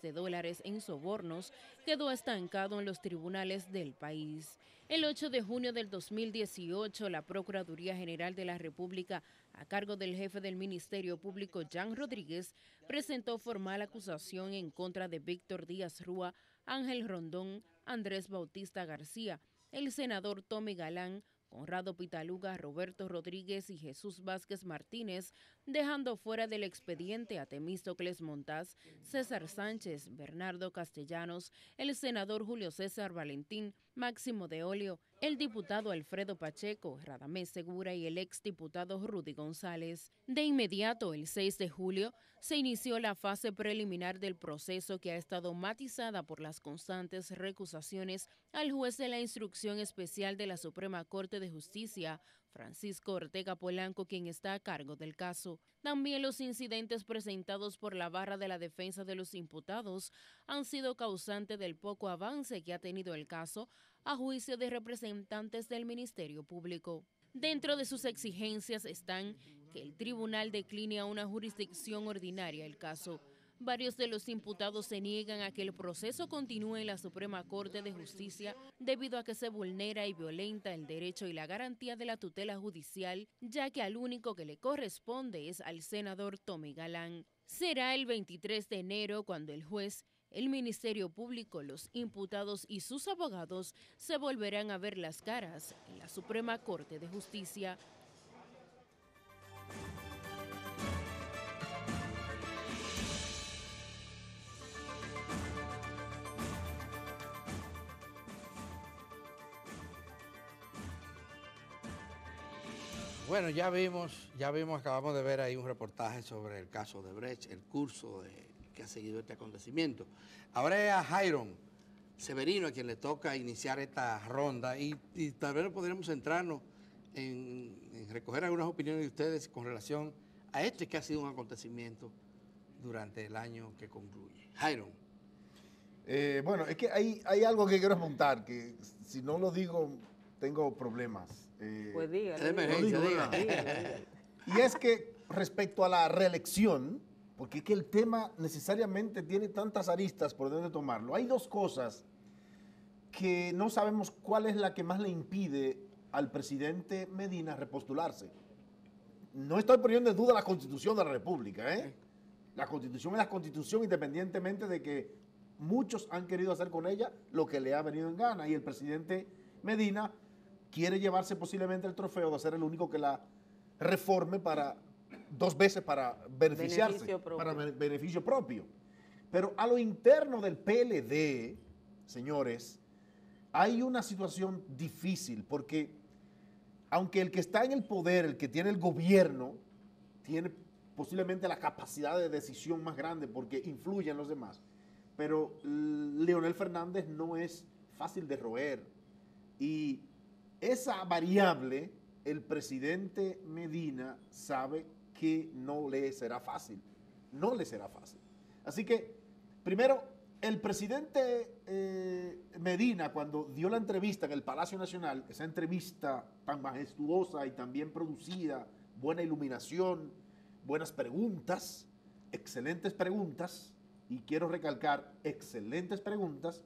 en sobornos, quedó estancado en los tribunales del país. El 8 de junio del 2018, la Procuraduría General de la República, a cargo del jefe del Ministerio Público, Jan Rodríguez, presentó formal acusación en contra de Víctor Díaz Rúa, Ángel Rondón, Andrés Bautista García, el senador Tommy Galán, Conrado Pitaluga, Roberto Rodríguez y Jesús Vázquez Martínez, dejando fuera del expediente a Temístocles Montaz, César Sánchez, Bernardo Castellanos, el senador Julio César Valentín, Máximo de Olio, el diputado Alfredo Pacheco, Radamés Segura y el exdiputado Rudy González. De inmediato, el 6 de julio, se inició la fase preliminar del proceso que ha estado matizada por las constantes recusaciones al juez de la Instrucción Especial de la Suprema Corte de Justicia, Francisco Ortega Polanco, quien está a cargo del caso. También los incidentes presentados por la barra de la defensa de los imputados han sido causante del poco avance que ha tenido el caso, a juicio de representantes del Ministerio Público. Dentro de sus exigencias están que el tribunal decline a una jurisdicción ordinaria el caso. Varios de los imputados se niegan a que el proceso continúe en la Suprema Corte de Justicia debido a que se vulnera y violenta el derecho y la garantía de la tutela judicial, ya que al único que le corresponde es al senador Tommy Galán. Será el 23 de enero cuando el juez, el Ministerio Público, los imputados y sus abogados se volverán a ver las caras en la Suprema Corte de Justicia. Bueno, ya vimos, acabamos de ver ahí un reportaje sobre el caso de Odebrecht, el curso que ha seguido este acontecimiento. Ahora es a Jairon Severino a quien le toca iniciar esta ronda y tal vez podremos centrarnos en recoger algunas opiniones de ustedes con relación a este que ha sido un acontecimiento durante el año que concluye. Jairon. Bueno, es que hay algo que quiero apuntar, que si no lo digo tengo problemas. Pues dígalo. Es emergencia, diga. Y es que respecto a la reelección, porque es que el tema necesariamente tiene tantas aristas por donde tomarlo, hay dos cosas que no sabemos cuál es la que más le impide al presidente Medina repostularse. No estoy poniendo en duda la Constitución de la República, ¿eh? La Constitución es la Constitución independientemente de que muchos han querido hacer con ella lo que le ha venido en gana y el presidente Medina quiere llevarse posiblemente el trofeo de ser el único que la reforme para 2 veces para beneficiarse, para beneficio propio. Pero a lo interno del PLD, señores, hay una situación difícil porque aunque el que está en el poder, el que tiene el gobierno, tiene posiblemente la capacidad de decisión más grande porque influye en los demás, pero Leonel Fernández no es fácil de roer y esa variable el presidente Medina sabe que no le será fácil, no le será fácil. Así que, primero, el presidente Medina, cuando dio la entrevista en el Palacio Nacional, esa entrevista tan majestuosa y tan bien producida, buena iluminación, buenas preguntas, excelentes preguntas, y quiero recalcar, excelentes preguntas,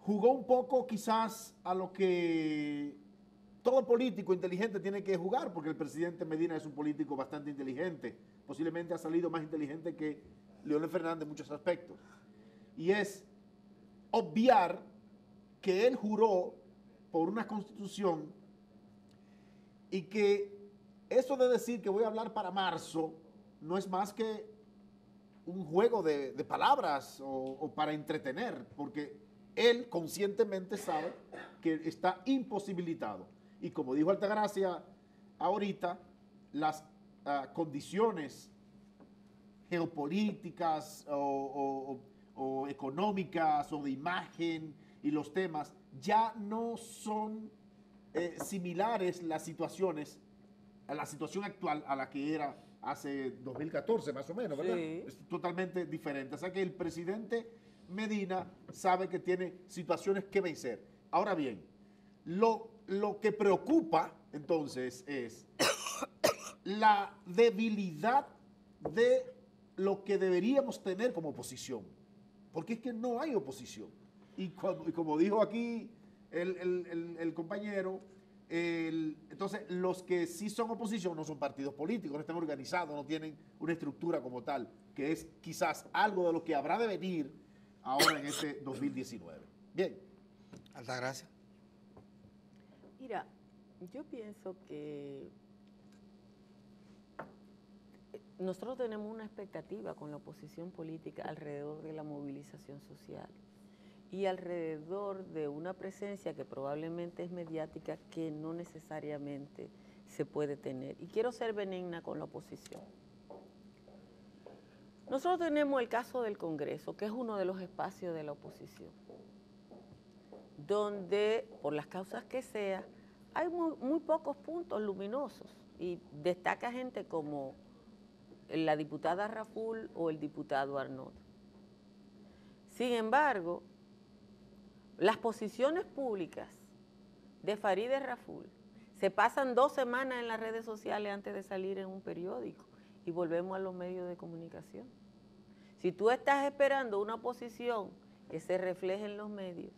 jugó un poco quizás a lo que todo político inteligente tiene que jugar, porque el presidente Medina es un político bastante inteligente, posiblemente ha salido más inteligente que Leonel Fernández en muchos aspectos, y es obviar que él juró por una constitución y que eso de decir que voy a hablar para marzo no es más que un juego de palabras o para entretener, porque él conscientemente sabe que está imposibilitado. Y como dijo Altagracia ahorita, las condiciones geopolíticas o económicas o de imagen y los temas ya no son similares las situaciones a la situación actual a la que era hace 2014 más o menos, ¿verdad? Sí. Es totalmente diferente. O sea que el presidente Medina sabe que tiene situaciones que vencer. Ahora bien, lo que preocupa entonces es la debilidad de lo que deberíamos tener como oposición, porque es que no hay oposición. Y como dijo aquí el compañero, entonces los que sí son oposición no son partidos políticos, no están organizados, no tienen una estructura como tal, que es quizás algo de lo que habrá de venir ahora en este 2019. Bien. Altagracia. Mira, yo pienso que nosotros tenemos una expectativa con la oposición política alrededor de la movilización social y alrededor de una presencia que probablemente es mediática que no necesariamente se puede tener. Y quiero ser benigna con la oposición. Nosotros tenemos el caso del Congreso, que es uno de los espacios de la oposición, donde, por las causas que sea, hay muy pocos puntos luminosos y destaca gente como la diputada Raful o el diputado Arnaud. Sin embargo, las posiciones públicas de Farideh Raful se pasan 2 semanas en las redes sociales antes de salir en un periódico y volvemos a los medios de comunicación. Si tú estás esperando una posición que se refleje en los medios,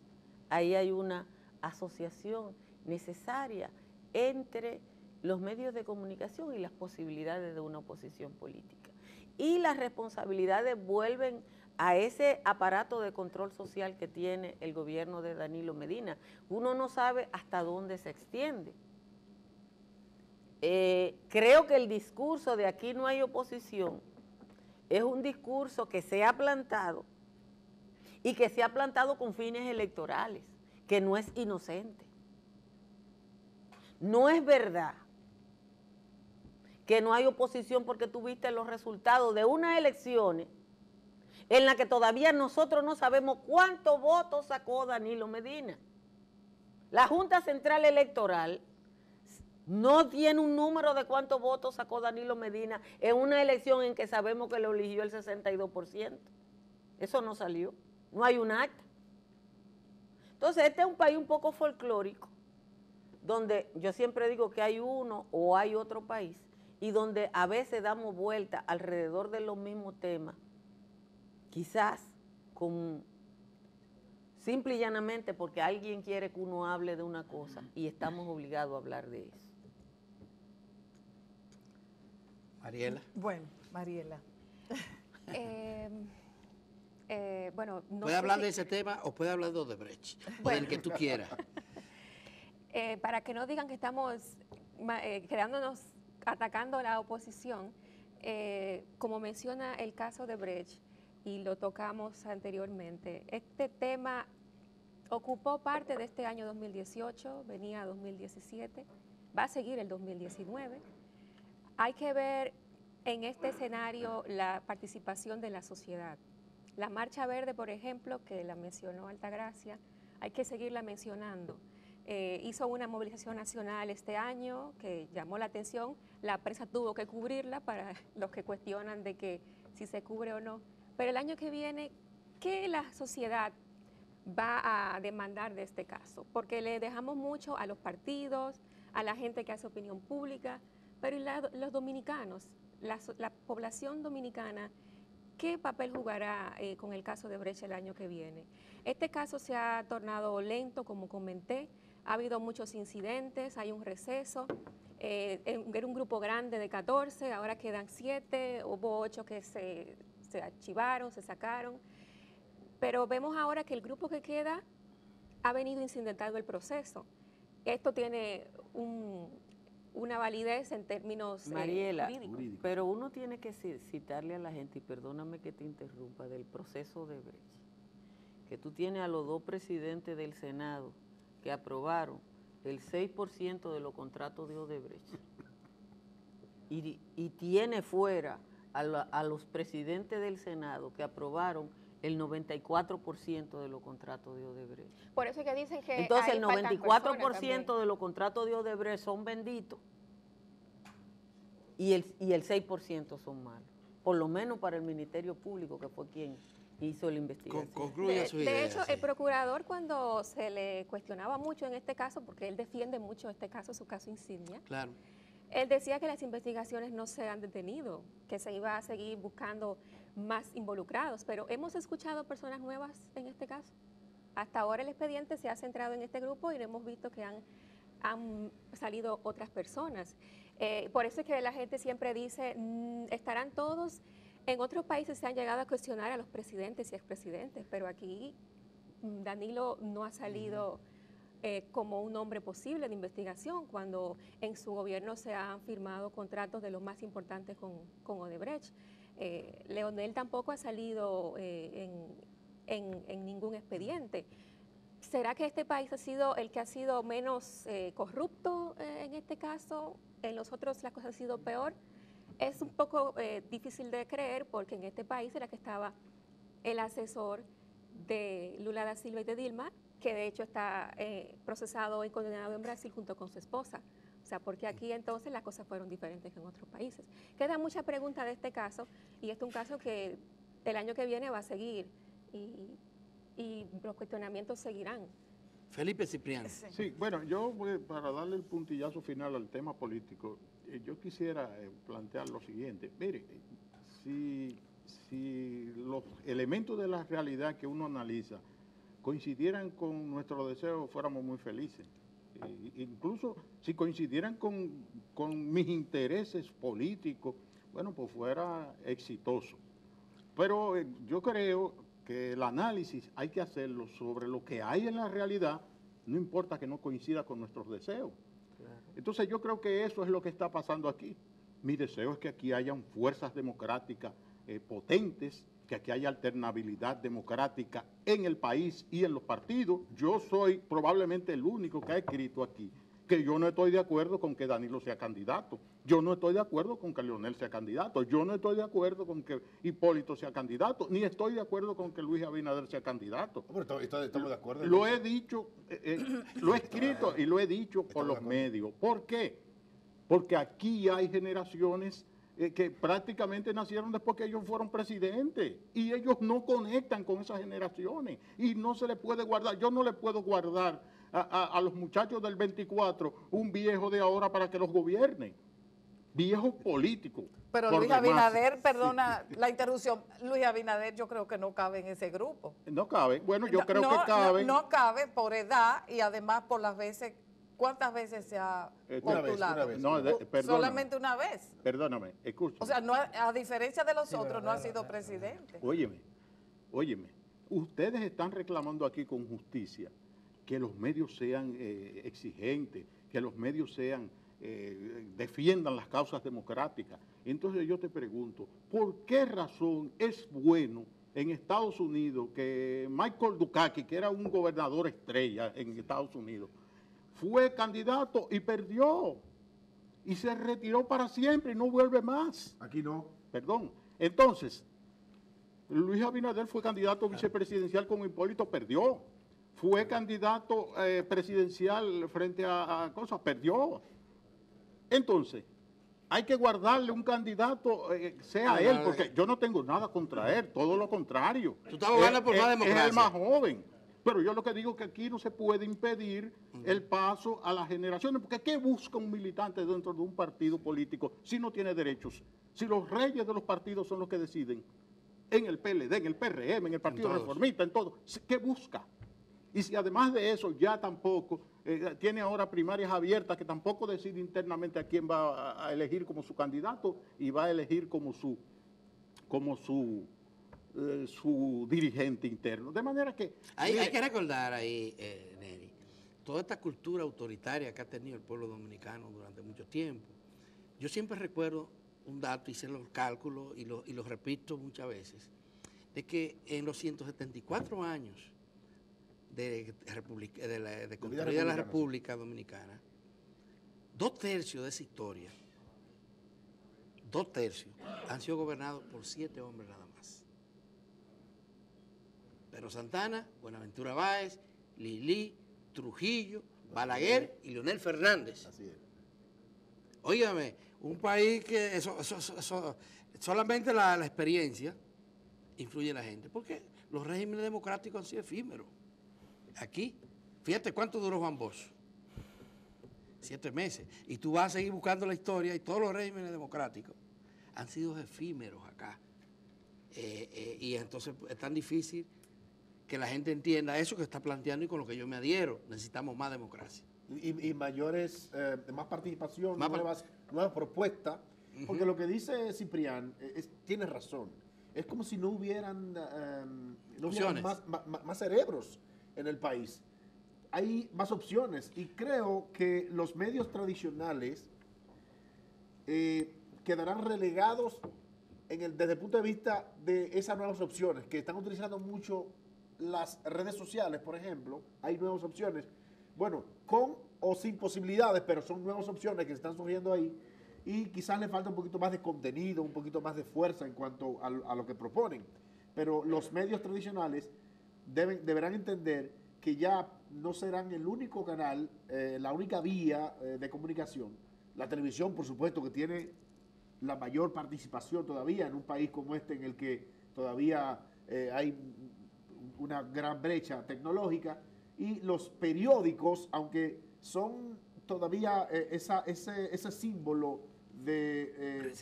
ahí hay una asociación necesaria entre los medios de comunicación y las posibilidades de una oposición política. Y las responsabilidades vuelven a ese aparato de control social que tiene el gobierno de Danilo Medina. Uno no sabe hasta dónde se extiende. Creo que el discurso de aquí no hay oposición es un discurso que se ha plantado y que se ha plantado con fines electorales, que no es inocente. No es verdad que no hay oposición porque tuviste los resultados de unas elecciones en las que todavía nosotros no sabemos cuántos votos sacó Danilo Medina. La Junta Central Electoral no tiene un número de cuántos votos sacó Danilo Medina en una elección en que sabemos que lo eligió el 62%. Eso no salió, no hay un acta. Entonces, este es un país un poco folclórico, donde yo siempre digo que hay uno o hay otro país, y donde a veces damos vuelta alrededor de los mismos temas, quizás simple y llanamente porque alguien quiere que uno hable de una cosa y estamos obligados a hablar de eso. Mariela. Bueno, Mariela. Bueno, no puede sé hablar si- de ese tema o puede hablar de Odebrecht, o Bueno. del que tú quieras. Para que no digan que estamos quedándonos atacando a la oposición, como menciona el caso de Brecht, y lo tocamos anteriormente, este tema ocupó parte de este año 2018, venía 2017, va a seguir el 2019. Hay que ver en este escenario la participación de la sociedad. La Marcha Verde, por ejemplo, que la mencionó Altagracia, hay que seguirla mencionando. Hizo una movilización nacional este año que llamó la atención, la prensa tuvo que cubrirla para los que cuestionan de que si se cubre o no, pero el año que viene, ¿qué la sociedad va a demandar de este caso? Porque le dejamos mucho a los partidos, a la gente que hace opinión pública, pero ¿y los dominicanos, la población dominicana, qué papel jugará con el caso de Brecht el año que viene? Este caso se ha tornado lento, como comenté, ha habido muchos incidentes, hay un receso, era un grupo grande de 14, ahora quedan 7, hubo 8 que se archivaron, se sacaron, pero vemos ahora que el grupo que queda ha venido incidentando el proceso. Esto tiene una validez en términos Mariela, jurídicos. pero uno tiene que citarle a la gente, y perdóname que te interrumpa, del proceso de Brecht, que tú tienes a los dos presidentes del Senado que aprobaron el 6% de los contratos de Odebrecht y tiene fuera a los presidentes del Senado que aprobaron el 94% de los contratos de Odebrecht. Por eso es que dicen que Entonces ahí el faltan 94% de los contratos de Odebrecht son benditos y el 6% son malos, por lo menos para el Ministerio Público, que fue quien hizo la investigación. Concluya su idea. De hecho, sí. el procurador, cuando se le cuestionaba mucho en este caso, porque él defiende mucho este caso, su caso insignia, Claro. él decía que las investigaciones no se han detenido, que se iba a seguir buscando más involucrados, pero hemos escuchado personas nuevas en este caso. Hasta ahora el expediente se ha centrado en este grupo y hemos visto que han salido otras personas. Por eso es que la gente siempre dice, estarán todos. En otros países se han llegado a cuestionar a los presidentes y expresidentes, pero aquí Danilo no ha salido como un hombre posible de investigación, cuando en su gobierno se han firmado contratos de los más importantes con Odebrecht. Leonel tampoco ha salido en ningún expediente. ¿Será que este país ha sido el que ha sido menos corrupto en este caso? ¿En los otros las cosas han sido peor? Es un poco difícil de creer, porque en este país era que estaba el asesor de Lula da Silva y de Dilma, que de hecho está procesado y condenado en Brasil junto con su esposa. O sea, porque aquí entonces las cosas fueron diferentes que en otros países. Queda mucha pregunta de este caso, y este es un caso que el año que viene va a seguir y los cuestionamientos seguirán. Felipe Cipriano. Sí, bueno, yo para darle el puntillazo final al tema político, yo quisiera plantear lo siguiente. Mire, si los elementos de la realidad que uno analiza coincidieran con nuestros deseos, fuéramos muy felices. Incluso si coincidieran con mis intereses políticos, bueno, pues fuera exitoso. Pero yo creo que el análisis hay que hacerlo sobre lo que hay en la realidad, no importa que no coincida con nuestros deseos. Claro. Entonces yo creo que eso es lo que está pasando aquí. Mi deseo es que aquí hayan fuerzas democráticas potentes, que aquí haya alternabilidad democrática en el país y en los partidos. Yo soy probablemente el único que ha escrito aquí que yo no estoy de acuerdo con que Danilo sea candidato, yo no estoy de acuerdo con que Leonel sea candidato, yo no estoy de acuerdo con que Hipólito sea candidato, ni estoy de acuerdo con que Luis Abinader sea candidato. Estamos de acuerdo. Lo he dicho, lo he escrito y lo he dicho por los medios. ¿Por qué? Porque aquí hay generaciones que prácticamente nacieron después que ellos fueron presidentes y ellos no conectan con esas generaciones y no se les puede guardar. Yo no le puedo guardar a los muchachos del 24 un viejo de ahora para que los gobierne. Viejos políticos. Pero Luis Abinader, perdona la interrupción, Luis Abinader yo creo que no cabe en ese grupo. No cabe. Bueno, yo creo que cabe. No cabe por edad y además por las veces. ¿Cuántas veces se ha postulado? Una vez. Solamente una vez. Perdóname, escúchame. O sea, no, a diferencia de los otros, no ha sido presidente. Óyeme, ustedes están reclamando aquí con justicia que los medios sean exigentes, que los medios sean defiendan las causas democráticas. Entonces yo te pregunto, ¿por qué razón es bueno en Estados Unidos que Michael Dukakis, que era un gobernador estrella en Estados Unidos, fue candidato y perdió y se retiró para siempre y no vuelve más? Aquí no. Perdón. Entonces, Luis Abinader fue candidato vicepresidencial con Hipólito, perdió. Fue candidato presidencial frente a cosas, perdió. Entonces, hay que guardarle un candidato, sea él, porque yo no tengo nada contra él, todo lo contrario. Tú estás abogando por más democracia. Es el más joven. Pero yo lo que digo es que aquí no se puede impedir el paso a las generaciones, porque ¿qué busca un militante dentro de un partido político si no tiene derechos? Si los reyes de los partidos son los que deciden, en el PLD, en el PRM, en el Partido Reformista, en todo, ¿qué busca? Y si además de eso ya tampoco tiene ahora primarias abiertas, que tampoco decide internamente a quién va a elegir como su candidato y va a elegir como su dirigente interno. De manera que... Hay que recordar ahí, Neri, toda esta cultura autoritaria que ha tenido el pueblo dominicano durante mucho tiempo. Yo siempre recuerdo un dato, hice los cálculos y lo repito muchas veces, de que en los 174 años de construida de la República Dominicana, 2/3 de esa historia, 2/3 han sido gobernados por 7 hombres nada más. Pedro Santana, Buenaventura Báez, Lili, Trujillo, Balaguer y Leonel Fernández. Así es. Óigame, un país que solamente la experiencia influye en la gente, porque los regímenes democráticos han sido efímeros. Aquí, fíjate cuánto duró Juan Bosch, 7 meses, y tú vas a seguir buscando la historia y todos los regímenes democráticos han sido efímeros acá. Y entonces es tan difícil que la gente entienda eso que está planteando y con lo que yo me adhiero. Necesitamos más democracia. Y mayores, más participación, nuevas propuestas, porque lo que dice Ciprián tiene razón. Es como si no hubieran más cerebros en el país. Hay más opciones y creo que los medios tradicionales quedarán relegados desde el punto de vista de esas nuevas opciones, que están utilizando mucho las redes sociales, por ejemplo. Hay nuevas opciones, bueno, con o sin posibilidades, pero son nuevas opciones que están surgiendo ahí y quizás le falta un poquito más de contenido, un poquito más de fuerza en cuanto a lo que proponen. Pero los medios tradicionales deberán entender que ya no serán el único canal, la única vía de comunicación. La televisión, por supuesto, que tiene la mayor participación todavía en un país como este en el que todavía hay una gran brecha tecnológica, y los periódicos, aunque son todavía ese símbolo de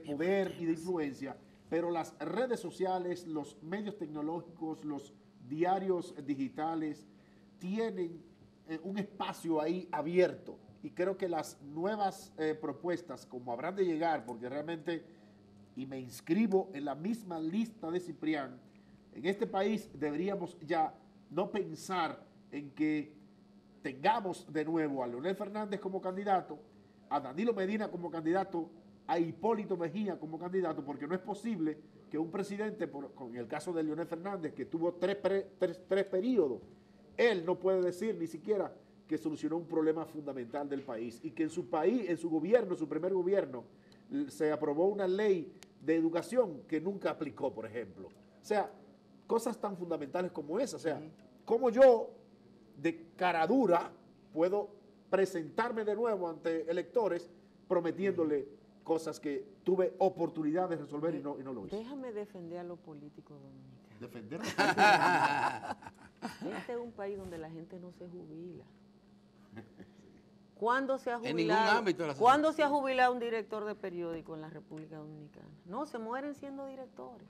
poder y de influencia, pero las redes sociales, los medios tecnológicos, los diarios digitales tienen un espacio ahí abierto, y creo que las nuevas propuestas, como habrán de llegar, porque realmente, y me inscribo en la misma lista de Ciprián, en este país deberíamos ya no pensar en que tengamos de nuevo a Leonel Fernández como candidato, a Danilo Medina como candidato, a Hipólito Mejía como candidato, porque no es posible que un presidente, con el caso de Leonel Fernández, que tuvo tres periodos, él no puede decir ni siquiera que solucionó un problema fundamental del país, y que en su país, en su gobierno, su primer gobierno, se aprobó una ley de educación que nunca aplicó, por ejemplo. O sea, cosas tan fundamentales como esa. O sea, ¿cómo yo, de cara dura, puedo presentarme de nuevo ante electores prometiéndole cosas que tuve oportunidad de resolver y no lo hice? Déjame defender a los políticos dominicanos. Defender. Este es un país donde la gente no se jubila. ¿Cuándo se ha jubilado? En ningún ámbito de la sociedad. ¿Cuándo se ha jubilado un director de periódico en la República Dominicana? No, se mueren siendo directores.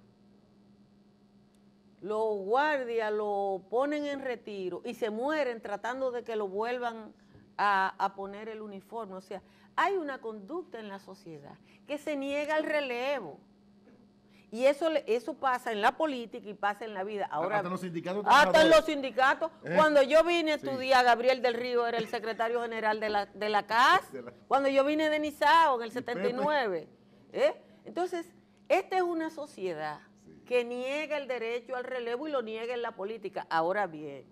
Los guardias lo ponen en retiro y se mueren tratando de que lo vuelvan a poner el uniforme. O sea, hay una conducta en la sociedad que se niega al relevo. Y eso pasa en la política y pasa en la vida. Ahora, hasta en los sindicatos. Hasta en los sindicatos. Cuando yo vine a estudiar, Gabriel del Río era el secretario general de la CAS. Cuando yo vine de Nizao en el 79. Entonces, esta es una sociedad que niega el derecho al relevo y lo niega en la política. Ahora bien,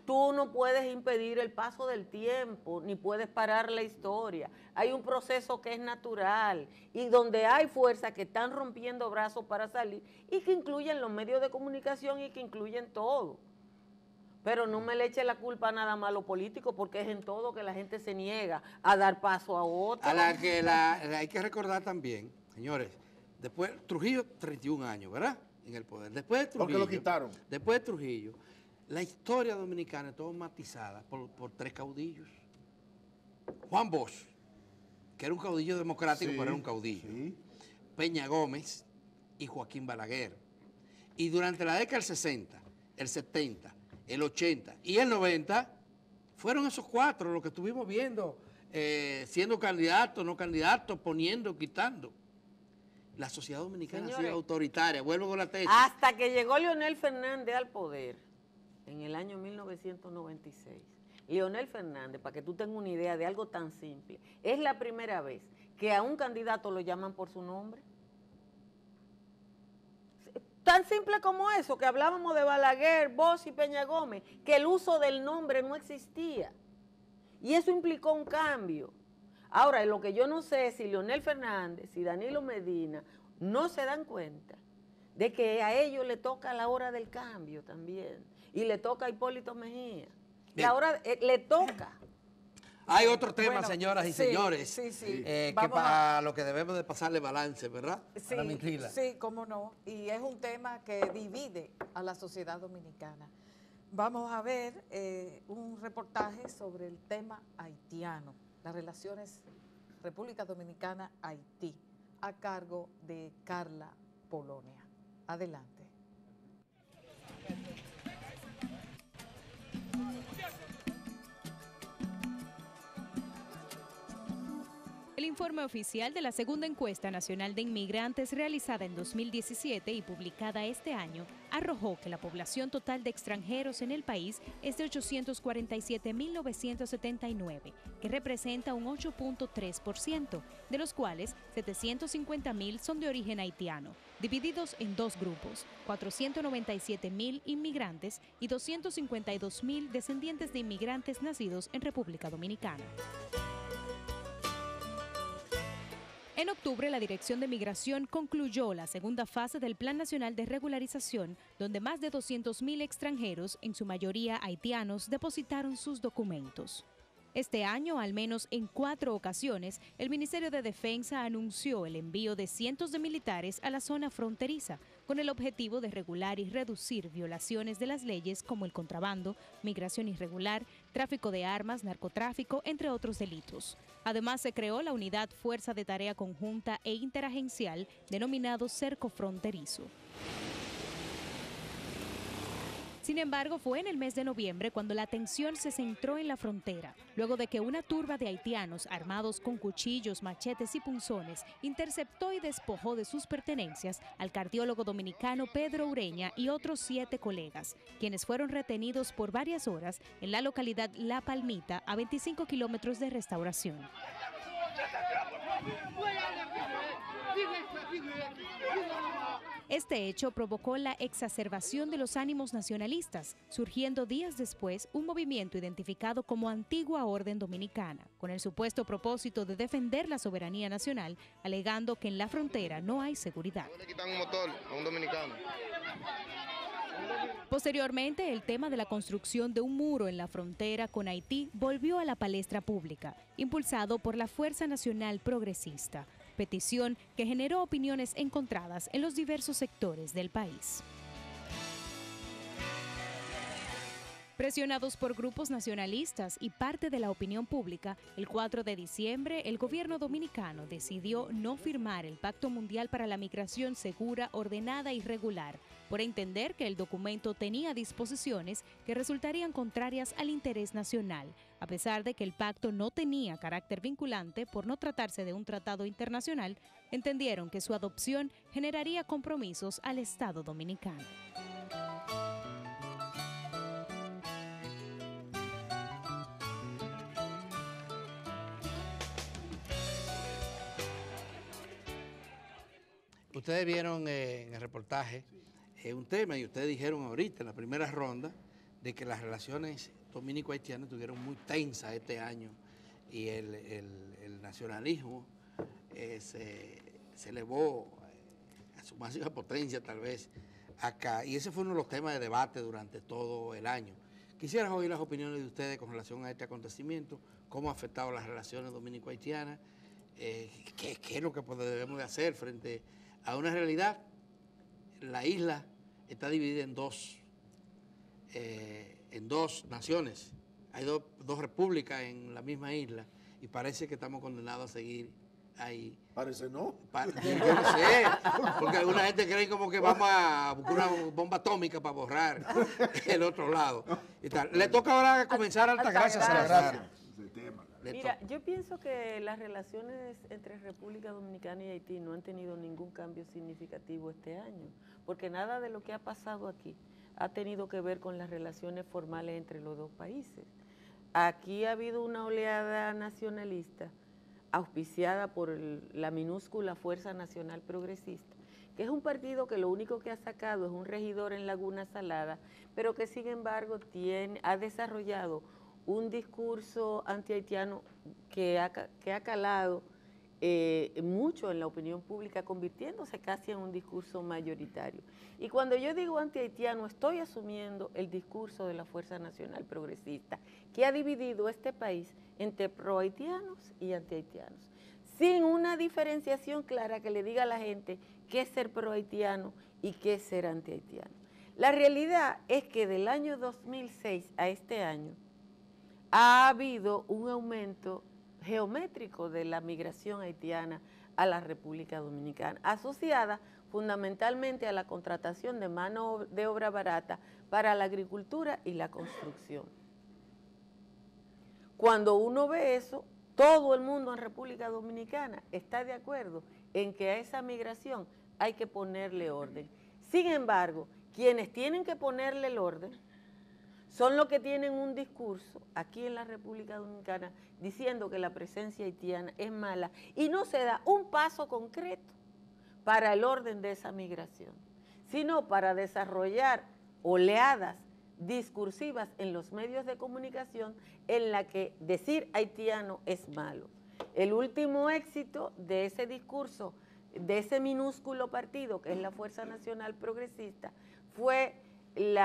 tú no puedes impedir el paso del tiempo, ni puedes parar la historia. Hay un proceso que es natural y donde hay fuerzas que están rompiendo brazos para salir y que incluyen los medios de comunicación y que incluyen todo. Pero no me le eche la culpa nada más a los políticos, porque es en todo que la gente se niega a dar paso a otro. Hay que recordar también, señores, después Trujillo, 31 años, ¿verdad? En el poder. Después de Trujillo. ¿Por qué lo quitaron? Después de Trujillo, la historia dominicana es todo matizada por 3 caudillos. Juan Bosch, que era un caudillo democrático, pero era un caudillo. Sí. Peña Gómez y Joaquín Balaguer. Y durante la década del 60, el 70, el 80 y el 90, fueron esos 4 los que estuvimos viendo, siendo candidatos, no candidatos, poniendo, quitando. La sociedad dominicana, señores, ha sido autoritaria. Vuelvo con la tesis. Hasta que llegó Leonel Fernández al poder, en el año 1996. Leonel Fernández, para que tú tengas una idea de algo tan simple, es la primera vez que a un candidato lo llaman por su nombre. Tan simple como eso, que hablábamos de Balaguer, Bosch y Peña Gómez, que el uso del nombre no existía. Y eso implicó un cambio. Ahora, lo que yo no sé es si Leonel Fernández y Danilo Medina no se dan cuenta de que a ellos le toca la hora del cambio también. Y le toca a Hipólito Mejía. Bien. La hora le toca. Hay otro tema, Bueno, señoras y sí, señores, sí. que Vamos para lo que debemos de pasarle balance, ¿verdad? Sí, Para mentirla. sí, cómo no. Y es un tema que divide a la sociedad dominicana. Vamos a ver un reportaje sobre el tema haitiano, las relaciones República Dominicana-Haití, a cargo de Carla Polonia. Adelante. El informe oficial de la segunda encuesta nacional de inmigrantes realizada en 2017 y publicada este año arrojó que la población total de extranjeros en el país es de 847.979, que representa un 8.3%, de los cuales 750.000 son de origen haitiano, divididos en dos grupos, 497.000 inmigrantes y 252.000 descendientes de inmigrantes nacidos en República Dominicana. En octubre, la Dirección de Migración concluyó la segunda fase del Plan Nacional de Regularización, donde más de 200.000 extranjeros, en su mayoría haitianos, depositaron sus documentos. Este año, al menos en 4 ocasiones, el Ministerio de Defensa anunció el envío de cientos de militares a la zona fronteriza, con el objetivo de regular y reducir violaciones de las leyes como el contrabando, migración irregular, tráfico de armas, narcotráfico, entre otros delitos. Además, se creó la Unidad Fuerza de Tarea Conjunta e Interagencial, denominado Cerco Fronterizo. Sin embargo, fue en el mes de noviembre cuando la atención se centró en la frontera, luego de que una turba de haitianos armados con cuchillos, machetes y punzones interceptó y despojó de sus pertenencias al cardiólogo dominicano Pedro Ureña y otros 7 colegas, quienes fueron retenidos por varias horas en la localidad La Palmita, a 25 kilómetros de Restauración. Este hecho provocó la exacerbación de los ánimos nacionalistas, surgiendo días después un movimiento identificado como Antigua Orden Dominicana, con el supuesto propósito de defender la soberanía nacional, alegando que en la frontera no hay seguridad. Le quitan un motor a un dominicano. Posteriormente, el tema de la construcción de un muro en la frontera con Haití volvió a la palestra pública, impulsado por la Fuerza Nacional Progresista, petición que generó opiniones encontradas en los diversos sectores del país. Presionados por grupos nacionalistas y parte de la opinión pública, el 4 de diciembre el gobierno dominicano decidió no firmar el Pacto Mundial para la Migración Segura, Ordenada y Regular, por entender que el documento tenía disposiciones que resultarían contrarias al interés nacional, a pesar de que el pacto no tenía carácter vinculante por no tratarse de un tratado internacional. Entendieron que su adopción generaría compromisos al Estado dominicano. Ustedes vieron en el reportaje un tema, y ustedes dijeron ahorita en la primera ronda de que las relaciones dominico-haitianas estuvieron muy tensas este año y el nacionalismo se elevó a su máxima potencia tal vez acá, y ese fue uno de los temas de debate durante todo el año. Quisiera oír las opiniones de ustedes con relación a este acontecimiento, cómo ha afectado las relaciones dominico-haitianas, qué es lo que debemos de hacer frente a una realidad. La isla está dividida en dos naciones. Hay dos repúblicas en la misma isla y parece que estamos condenados a seguir ahí. Parece no. Yo no sé, porque alguna gente cree como que vamos a buscar una bomba atómica para borrar el otro lado. Y tal. Le toca ahora comenzar Altagracia Salazar. Mira, yo pienso que las relaciones entre República Dominicana y Haití no han tenido ningún cambio significativo este año, porque nada de lo que ha pasado aquí ha tenido que ver con las relaciones formales entre los dos países. Aquí ha habido una oleada nacionalista auspiciada por la minúscula Fuerza Nacional Progresista, que es un partido que lo único que ha sacado es un regidor en Laguna Salada, pero que sin embargo ha desarrollado un discurso antihaitiano que ha calado mucho en la opinión pública, convirtiéndose casi en un discurso mayoritario. Y cuando yo digo antihaitiano, estoy asumiendo el discurso de la Fuerza Nacional Progresista, que ha dividido este país entre prohaitianos y antihaitianos, sin una diferenciación clara que le diga a la gente qué es ser prohaitiano y qué es ser antihaitiano. La realidad es que del año 2006 a este año ha habido un aumento geométrico de la migración haitiana a la República Dominicana, asociada fundamentalmente a la contratación de mano de obra barata para la agricultura y la construcción. Cuando uno ve eso, todo el mundo en República Dominicana está de acuerdo en que a esa migración hay que ponerle orden. Sin embargo, quienes tienen que ponerle el orden son los que tienen un discurso aquí en la República Dominicana diciendo que la presencia haitiana es mala y no se da un paso concreto para el orden de esa migración, sino para desarrollar oleadas discursivas en los medios de comunicación en la que decir haitiano es malo. El último éxito de ese discurso, de ese minúsculo partido que es la Fuerza Nacional Progresista, fue el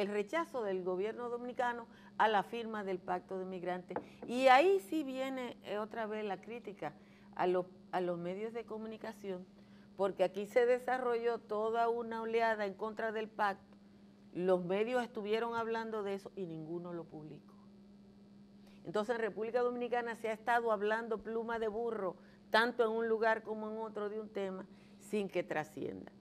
rechazo del gobierno dominicano a la firma del Pacto de Migrantes. Y ahí sí viene otra vez la crítica a los medios de comunicación, porque aquí se desarrolló toda una oleada en contra del pacto. Los medios estuvieron hablando de eso y ninguno lo publicó. Entonces en República Dominicana se ha estado hablando pluma de burro, tanto en un lugar como en otro de un tema, sin que trascienda.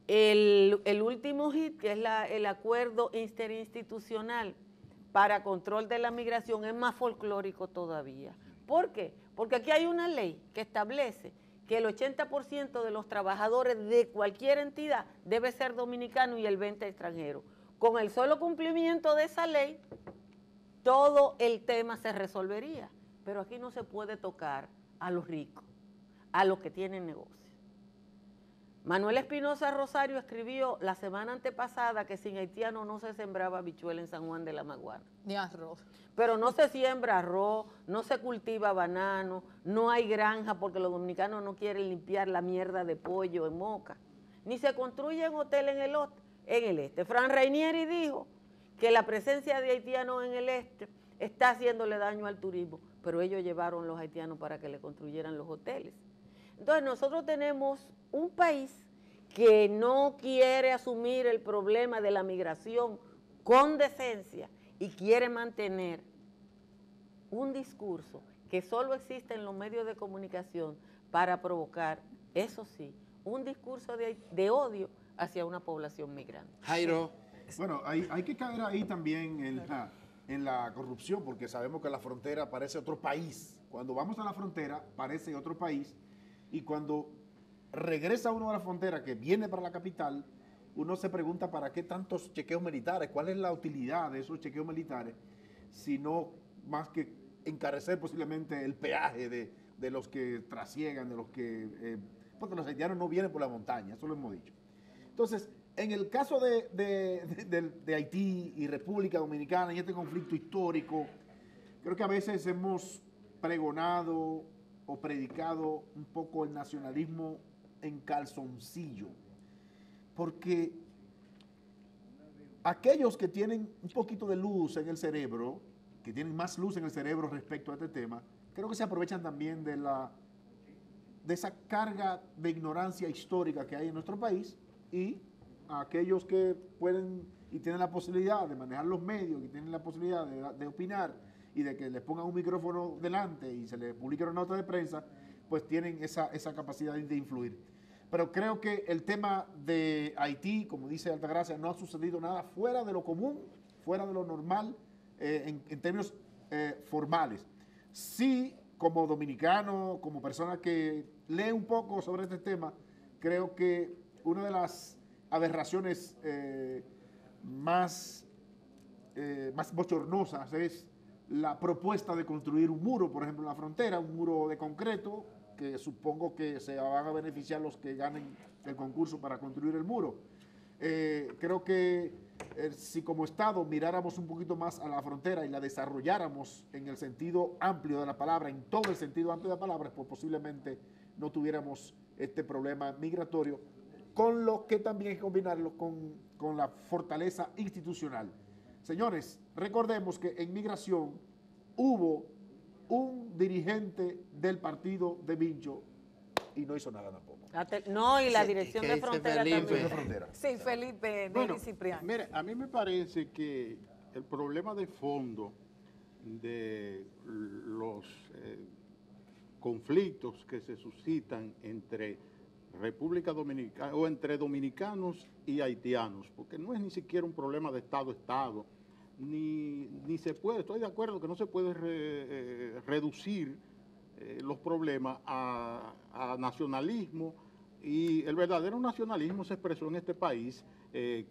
El último hit, que es el acuerdo interinstitucional para control de la migración, es más folclórico todavía. ¿Por qué? Porque aquí hay una ley que establece que el 80% de los trabajadores de cualquier entidad debe ser dominicano y el 20% extranjero. Con el solo cumplimiento de esa ley, todo el tema se resolvería. Pero aquí no se puede tocar a los ricos, a los que tienen negocio. Manuel Espinosa Rosario escribió la semana antepasada que sin haitiano no se sembraba habichuela en San Juan de la Maguana. Ni arroz. Pero no se siembra arroz, no se cultiva banano, no hay granja porque los dominicanos no quieren limpiar la mierda de pollo en Moca, ni se construyen hoteles en el este. Fran Rainieri dijo que la presencia de haitianos en el este está haciéndole daño al turismo, pero ellos llevaron los haitianos para que le construyeran los hoteles. Entonces nosotros tenemos un país que no quiere asumir el problema de la migración con decencia y quiere mantener un discurso que solo existe en los medios de comunicación para provocar, eso sí, un discurso de odio hacia una población migrante. Jairo. Bueno, hay que caer ahí también en la corrupción, porque sabemos que la frontera parece otro país. Cuando vamos a la frontera parece otro país, y cuando regresa uno a la frontera, que viene para la capital, uno se pregunta para qué tantos chequeos militares, cuál es la utilidad de esos chequeos militares, sino más que encarecer posiblemente el peaje de los que trasiegan, de los que... porque los haitianos no vienen por la montaña, eso lo hemos dicho. Entonces, en el caso de Haití y República Dominicana y este conflicto histórico, creo que a veces hemos pregonado o predicado un poco el nacionalismo en calzoncillo, porque aquellos que tienen un poquito de luz en el cerebro, que tienen más luz en el cerebro respecto a este tema, creo que se aprovechan también de esa carga de ignorancia histórica que hay en nuestro país, y a aquellos que pueden y tienen la posibilidad de manejar los medios, y tienen la posibilidad de opinar, y de que les pongan un micrófono delante y se les publique una nota de prensa, pues tienen esa capacidad de influir. Pero creo que el tema de Haití, como dice Altagracia, no ha sucedido nada fuera de lo común, fuera de lo normal, en términos formales. Sí, como dominicano, como persona que lee un poco sobre este tema, creo que una de las aberraciones más bochornosas es la propuesta de construir un muro, por ejemplo, en la frontera, un muro de concreto, que supongo que se van a beneficiar los que ganen el concurso para construir el muro. Creo que si como Estado miráramos un poquito más a la frontera y la desarrolláramos en el sentido amplio de la palabra, en todo el sentido amplio de la palabra, pues posiblemente no tuviéramos este problema migratorio, con lo que también hay que combinarlo con la fortaleza institucional. Señores, recordemos que en migración hubo un dirigente del partido de Mincho y no hizo nada tampoco. No, y la dirección de frontera Felipe. también. Sí, Felipe, Bueno, Neri Cipriano. mire, a mí me parece que el problema de fondo de los conflictos que se suscitan entre República Dominicana o entre dominicanos y haitianos, porque no es ni siquiera un problema de Estado a Estado, ni se puede, estoy de acuerdo que no se puede reducir los problemas a nacionalismo, y el verdadero nacionalismo se expresó en este país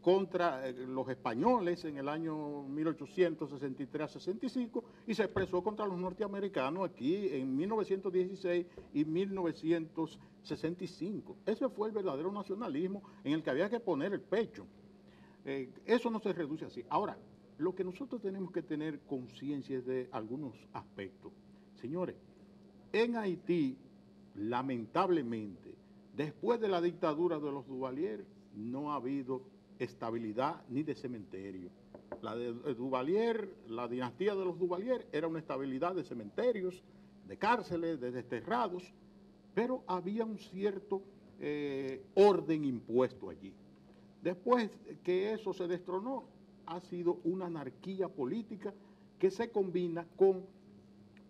contra los españoles en el año 1863-65 y se expresó contra los norteamericanos aquí en 1916 y 1965. Ese fue el verdadero nacionalismo en el que había que poner el pecho. Eso no se reduce así. Ahora, lo que nosotros tenemos que tener conciencia es de algunos aspectos. Señores, en Haití, lamentablemente, después de la dictadura de los Duvalier, no ha habido estabilidad ni de cementerio. La de Duvalier, la dinastía de los Duvalier, era una estabilidad de cementerios, de cárceles, de desterrados, pero había un cierto orden impuesto allí. Después que eso se destronó, ha sido una anarquía política que se combina con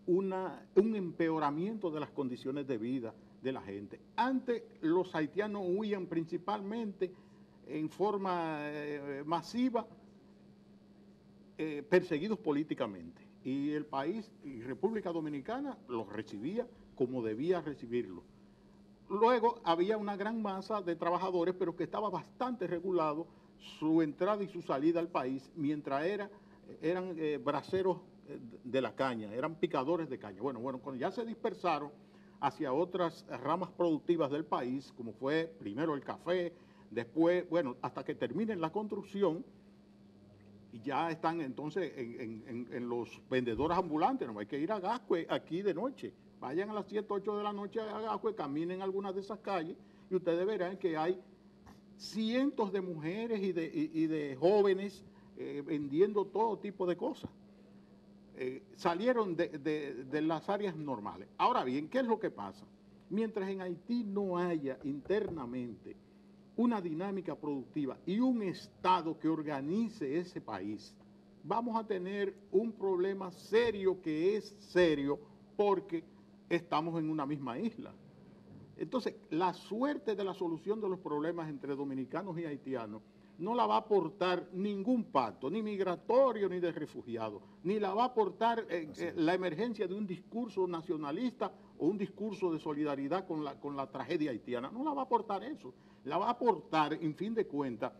un empeoramiento de las condiciones de vida de la gente. Antes los haitianos huían principalmente en forma masiva, perseguidos políticamente, y el país, y República Dominicana, los recibía como debía recibirlo. Luego había una gran masa de trabajadores, pero que estaba bastante regulado su entrada y su salida al país, mientras eran braceros de la caña, eran picadores de caña. Bueno, cuando ya se dispersaron hacia otras ramas productivas del país, como fue primero el café, después, bueno, hasta que terminen la construcción, y ya están entonces en los vendedores ambulantes. No hay que ir a Gascue aquí de noche. Vayan a las 7, 8 de la noche a Gascue, caminen algunas de esas calles y ustedes verán que hay cientos de mujeres y de jóvenes vendiendo todo tipo de cosas. Salieron de las áreas normales. Ahora bien, ¿qué es lo que pasa? Mientras en Haití no haya internamente una dinámica productiva y un Estado que organice ese país, vamos a tener un problema serio, que es serio porque estamos en una misma isla. Entonces, la suerte de la solución de los problemas entre dominicanos y haitianos no la va a aportar ningún pacto, ni migratorio ni de refugiados, ni la va a aportar la emergencia de un discurso nacionalista o un discurso de solidaridad con la tragedia haitiana. No la va a aportar eso. La va a aportar, en fin de cuentas,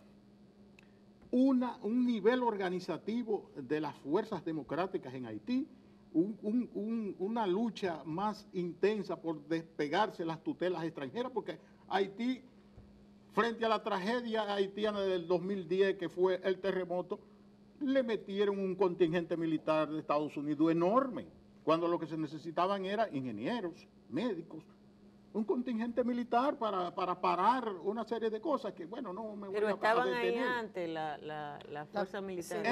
un nivel organizativo de las fuerzas democráticas en Haití, una lucha más intensa por despegarse las tutelas extranjeras, porque Haití, frente a la tragedia haitiana del 2010, que fue el terremoto, le metieron un contingente militar de Estados Unidos enorme, cuando lo que se necesitaban era ingenieros, médicos, un contingente militar para parar una serie de cosas que, bueno, no me voy a detener. Pero estaban ahí antes la fuerza militar.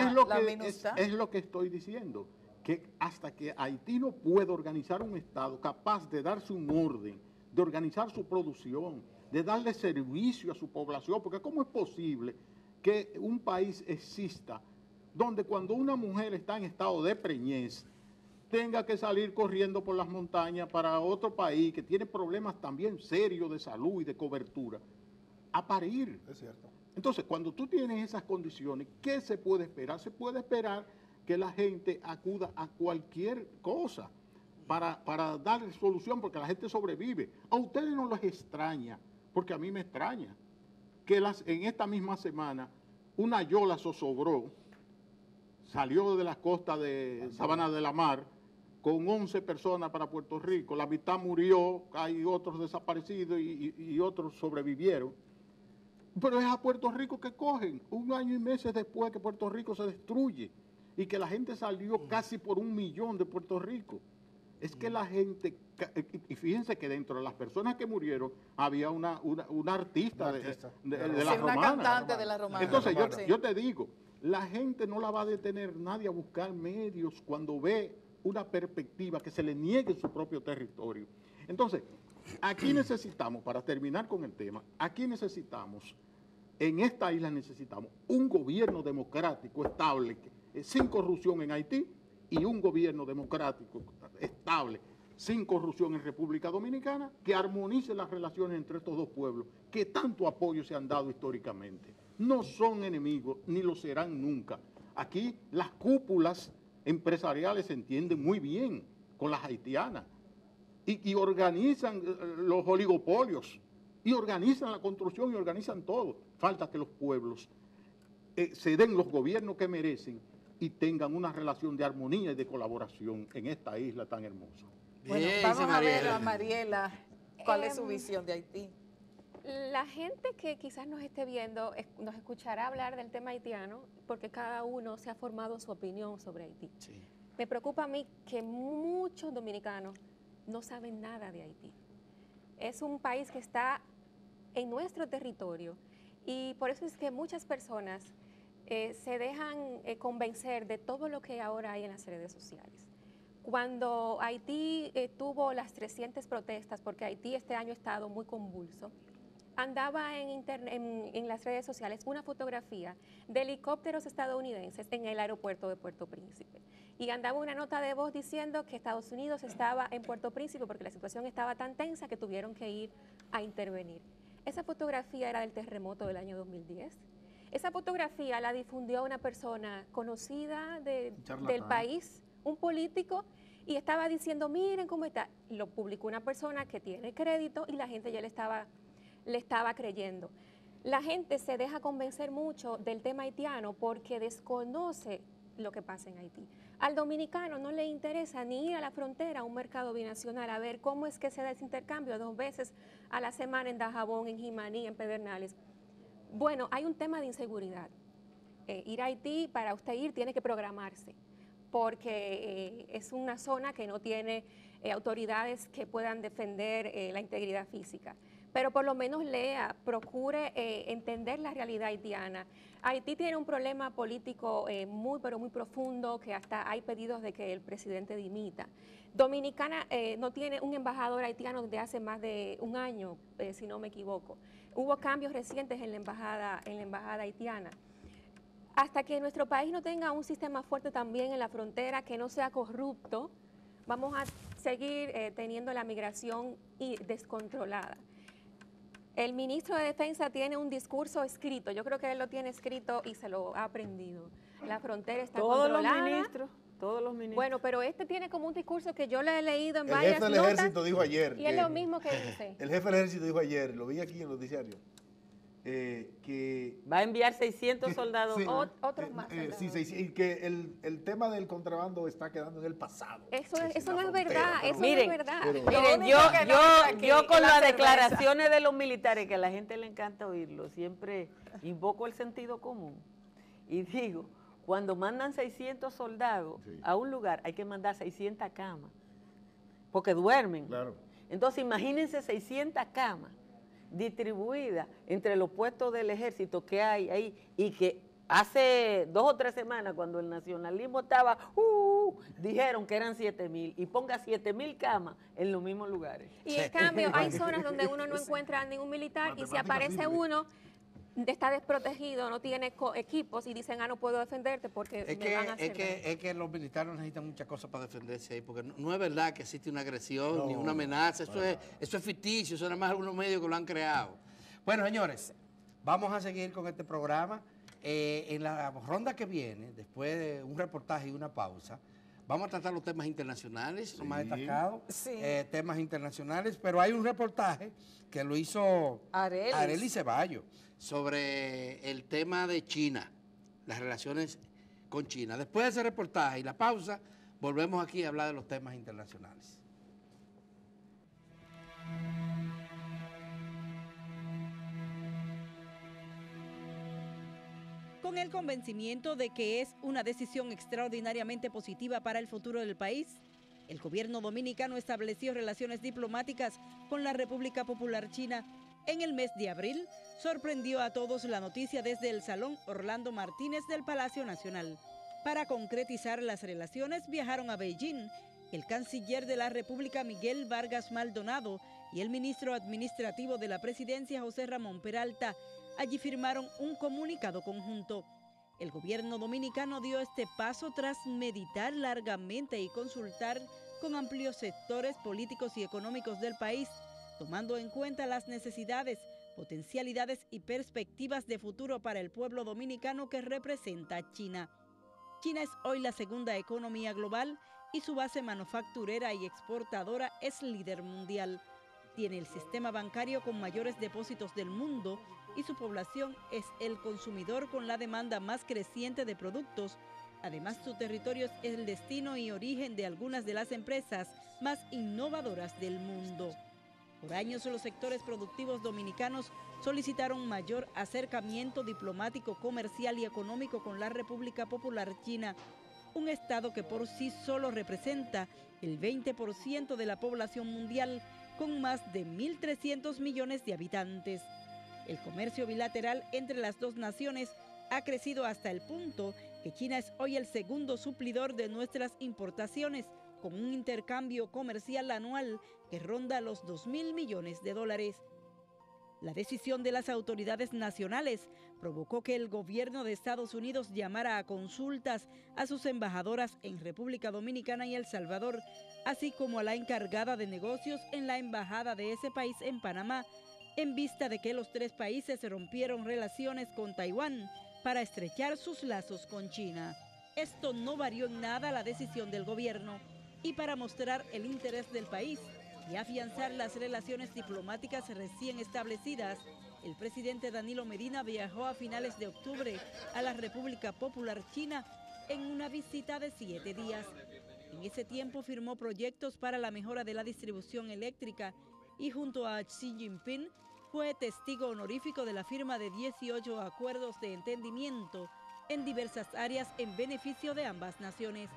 Es lo que estoy diciendo, que hasta que Haití no pueda organizar un Estado capaz de darse un orden, de organizar su producción, de darle servicio a su población, porque ¿cómo es posible que un país exista donde cuando una mujer está en estado de preñez tenga que salir corriendo por las montañas para otro país que tiene problemas también serios de salud y de cobertura a parir? Es cierto. Entonces, cuando tú tienes esas condiciones, ¿qué se puede esperar? Se puede esperar que la gente acuda a cualquier cosa para dar solución, porque la gente sobrevive. A ustedes no les extraña, porque a mí me extraña. que en esta misma semana una yola zozobró, salió de las costas de Sabana de la Mar con 11 personas para Puerto Rico. La mitad murió, hay otros desaparecidos y otros sobrevivieron. Pero es a Puerto Rico que cogen, 1 año y meses después que Puerto Rico se destruye y que la gente salió casi por 1 millón de Puerto Rico. Es que la gente, y fíjense que dentro de las personas que murieron había una artista de la Romana. Una cantante de la Romana. Entonces yo te digo, la gente no la va a detener nadie a buscar medios cuando ve una perspectiva que se le niegue en su propio territorio. Entonces, aquí necesitamos, para terminar con el tema, en esta isla necesitamos un gobierno democrático estable, sin corrupción en Haití, y un gobierno democrático estable, sin corrupción en República Dominicana, que armonice las relaciones entre estos dos pueblos, que tanto apoyo se han dado históricamente. No son enemigos, ni lo serán nunca. Aquí las cúpulas empresariales se entienden muy bien con las haitianas y organizan los oligopolios, y organizan la construcción y organizan todo. Falta que los pueblos se den los gobiernos que merecen y tengan una relación de armonía y de colaboración en esta isla tan hermosa. Bueno, vamos a ver a Mariela, ¿cuál es su visión de Haití? La gente que quizás nos esté viendo nos escuchará hablar del tema haitiano porque cada uno se ha formado su opinión sobre Haití. Sí. Me preocupa a mí que muchos dominicanos no saben nada de Haití. Es un país que está en nuestro territorio y por eso es que muchas personas se dejan convencer de todo lo que ahora hay en las redes sociales. Cuando Haití tuvo las 300 protestas, porque Haití este año ha estado muy convulso, andaba en las redes sociales una fotografía de helicópteros estadounidenses en el aeropuerto de Puerto Príncipe. Y andaba una nota de voz diciendo que Estados Unidos estaba en Puerto Príncipe porque la situación estaba tan tensa que tuvieron que ir a intervenir. Esa fotografía era del terremoto del año 2010. Esa fotografía la difundió una persona conocida del país, un político, y estaba diciendo, miren cómo está. Lo publicó una persona que tiene crédito y la gente ya le estaba creyendo. La gente se deja convencer mucho del tema haitiano porque desconoce lo que pasa en Haití. Al dominicano no le interesa ni ir a la frontera, a un mercado binacional, a ver cómo es que se da ese intercambio 2 veces a la semana en Dajabón, en Jimaní, en Pedernales. Bueno, hay un tema de inseguridad. Ir a Haití, para usted ir, tiene que programarse, porque es una zona que no tiene autoridades que puedan defender la integridad física. Pero por lo menos lea, procure entender la realidad haitiana. Haití tiene un problema político pero muy profundo, que hasta hay pedidos de que el presidente dimita. Dominicana no tiene un embajador haitiano desde hace más de 1 año, si no me equivoco. Hubo cambios recientes en la embajada haitiana. Hasta que nuestro país no tenga un sistema fuerte también en la frontera, que no sea corrupto, vamos a seguir teniendo la migración descontrolada. El ministro de Defensa tiene un discurso escrito, yo creo que él lo tiene escrito y se lo ha aprendido. La frontera está controlada. Todos los ministros. Bueno, pero este tiene como un discurso que yo le he leído en varias notas. El jefe del ejército dijo ayer. Y es lo mismo que dice. El jefe del ejército dijo ayer, lo vi aquí en los noticiarios, que va a enviar 600 soldados sí, más. Otros más. Sí, y que el tema del contrabando está quedando en el pasado. Eso no es verdad, eso miren, no es verdad. Miren, yo con las declaraciones de los militares, que a la gente le encanta oírlo, siempre invoco el sentido común y digo, cuando mandan 600 soldados a un lugar, hay que mandar 600 camas, porque duermen. Claro. Entonces, imagínense 600 camas distribuidas entre los puestos del ejército que hay ahí, y que hace 2 o 3 semanas, cuando el nacionalismo estaba, dijeron que eran 7,000, y ponga 7,000 camas en los mismos lugares. Y en cambio, hay zonas donde uno no encuentra ningún militar, y si aparece uno, está desprotegido, no tiene equipos, y dicen, no puedo defenderte porque me van a hacer daño. Es que los militares necesitan muchas cosas para defenderse ahí, porque no es verdad que existe una agresión ni una amenaza, eso es ficticio, eso es nada más algunos medios que lo han creado. Bueno, señores, vamos a seguir con este programa. En la ronda que viene, después de un reportaje y una pausa, Vamos a tratar los temas internacionales, los más Sí. destacados, Sí. temas internacionales, pero hay un reportaje que lo hizo Arely Ceballos sobre el tema de China, las relaciones con China. Después de ese reportaje y la pausa, volvemos aquí a hablar de los temas internacionales. Con el convencimiento de que es una decisión extraordinariamente positiva para el futuro del país, el gobierno dominicano estableció relaciones diplomáticas con la República Popular China. En el mes de abril, sorprendió a todos la noticia desde el Salón Orlando Martínez del Palacio Nacional. Para concretizar las relaciones viajaron a Beijing el canciller de la República Miguel Vargas Maldonado y el ministro administrativo de la presidencia José Ramón Peralta. Allí firmaron un comunicado conjunto. El gobierno dominicano dio este paso tras meditar largamente y consultar con amplios sectores políticos y económicos del país, tomando en cuenta las necesidades, potencialidades y perspectivas de futuro para el pueblo dominicano que representa China. China es hoy la segunda economía global y su base manufacturera y exportadora es líder mundial. Tiene el sistema bancario con mayores depósitos del mundo y su población es el consumidor con la demanda más creciente de productos. Además, su territorio es el destino y origen de algunas de las empresas más innovadoras del mundo. Por años, los sectores productivos dominicanos solicitaron mayor acercamiento diplomático, comercial y económico con la República Popular China, un estado que por sí solo representa el 20% de la población mundial, con más de 1.300 millones de habitantes. El comercio bilateral entre las dos naciones ha crecido hasta el punto que China es hoy el segundo suplidor de nuestras importaciones, con un intercambio comercial anual que ronda los 2.000 millones de dólares. La decisión de las autoridades nacionales provocó que el gobierno de Estados Unidos llamara a consultas a sus embajadoras en República Dominicana y El Salvador, así como a la encargada de negocios en la embajada de ese país en Panamá, en vista de que los tres países rompieron relaciones con Taiwán para estrechar sus lazos con China. Esto no varió en nada la decisión del gobierno, y para mostrar el interés del país y afianzar las relaciones diplomáticas recién establecidas, el presidente Danilo Medina viajó a finales de octubre a la República Popular China en una visita de 7 días. En ese tiempo firmó proyectos para la mejora de la distribución eléctrica y junto a Xi Jinping fue testigo honorífico de la firma de 18 acuerdos de entendimiento en diversas áreas en beneficio de ambas naciones.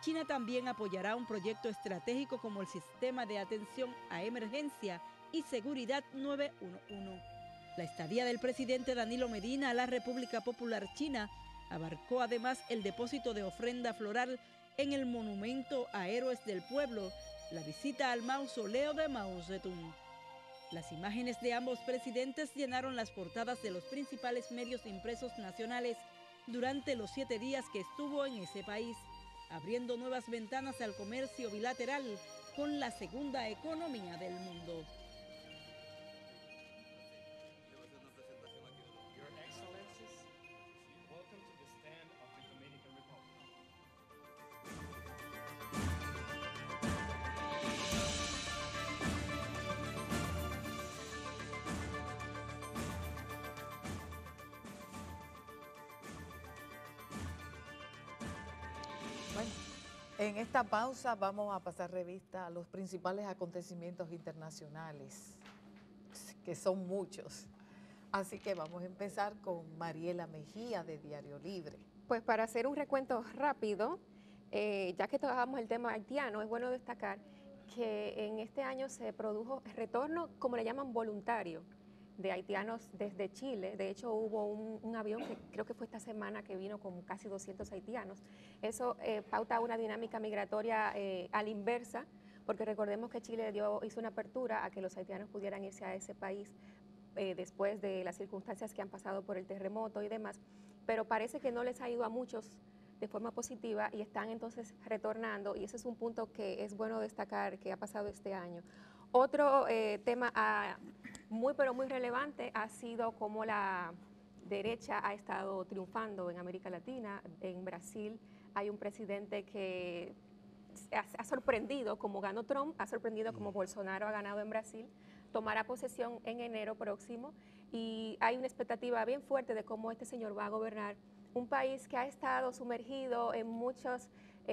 China también apoyará un proyecto estratégico como el Sistema de Atención a Emergencia y Seguridad 911. La estadía del presidente Danilo Medina a la República Popular China abarcó además el depósito de ofrenda floral en el Monumento a Héroes del Pueblo, la visita al mausoleo de Mao Zedong. Las imágenes de ambos presidentes llenaron las portadas de los principales medios impresos nacionales durante los 7 días que estuvo en ese país, abriendo nuevas ventanas al comercio bilateral con la segunda economía del mundo. Bueno, en esta pausa vamos a pasar revista a los principales acontecimientos internacionales, que son muchos. Así que vamos a empezar con Mariela Mejía de Diario Libre. Pues para hacer un recuento rápido, ya que tocábamos el tema haitiano, es bueno destacar que en este año se produjo el retorno, como le llaman, voluntario, de haitianos desde Chile. De hecho, hubo un avión que creo que fue esta semana que vino con casi 200 haitianos. Eso pauta una dinámica migratoria a la inversa, porque recordemos que Chile hizo una apertura a que los haitianos pudieran irse a ese país después de las circunstancias que han pasado por el terremoto y demás, pero parece que no les ha ido a muchos de forma positiva y están entonces retornando, y ese es un punto que es bueno destacar que ha pasado este año. Otro tema muy pero muy relevante ha sido cómo la derecha ha estado triunfando en América Latina. En Brasil hay un presidente que ha sorprendido como ganó Trump, ha sorprendido como Bolsonaro ha ganado en Brasil, tomará posesión en enero próximo y hay una expectativa bien fuerte de cómo este señor va a gobernar un país que ha estado sumergido en muchos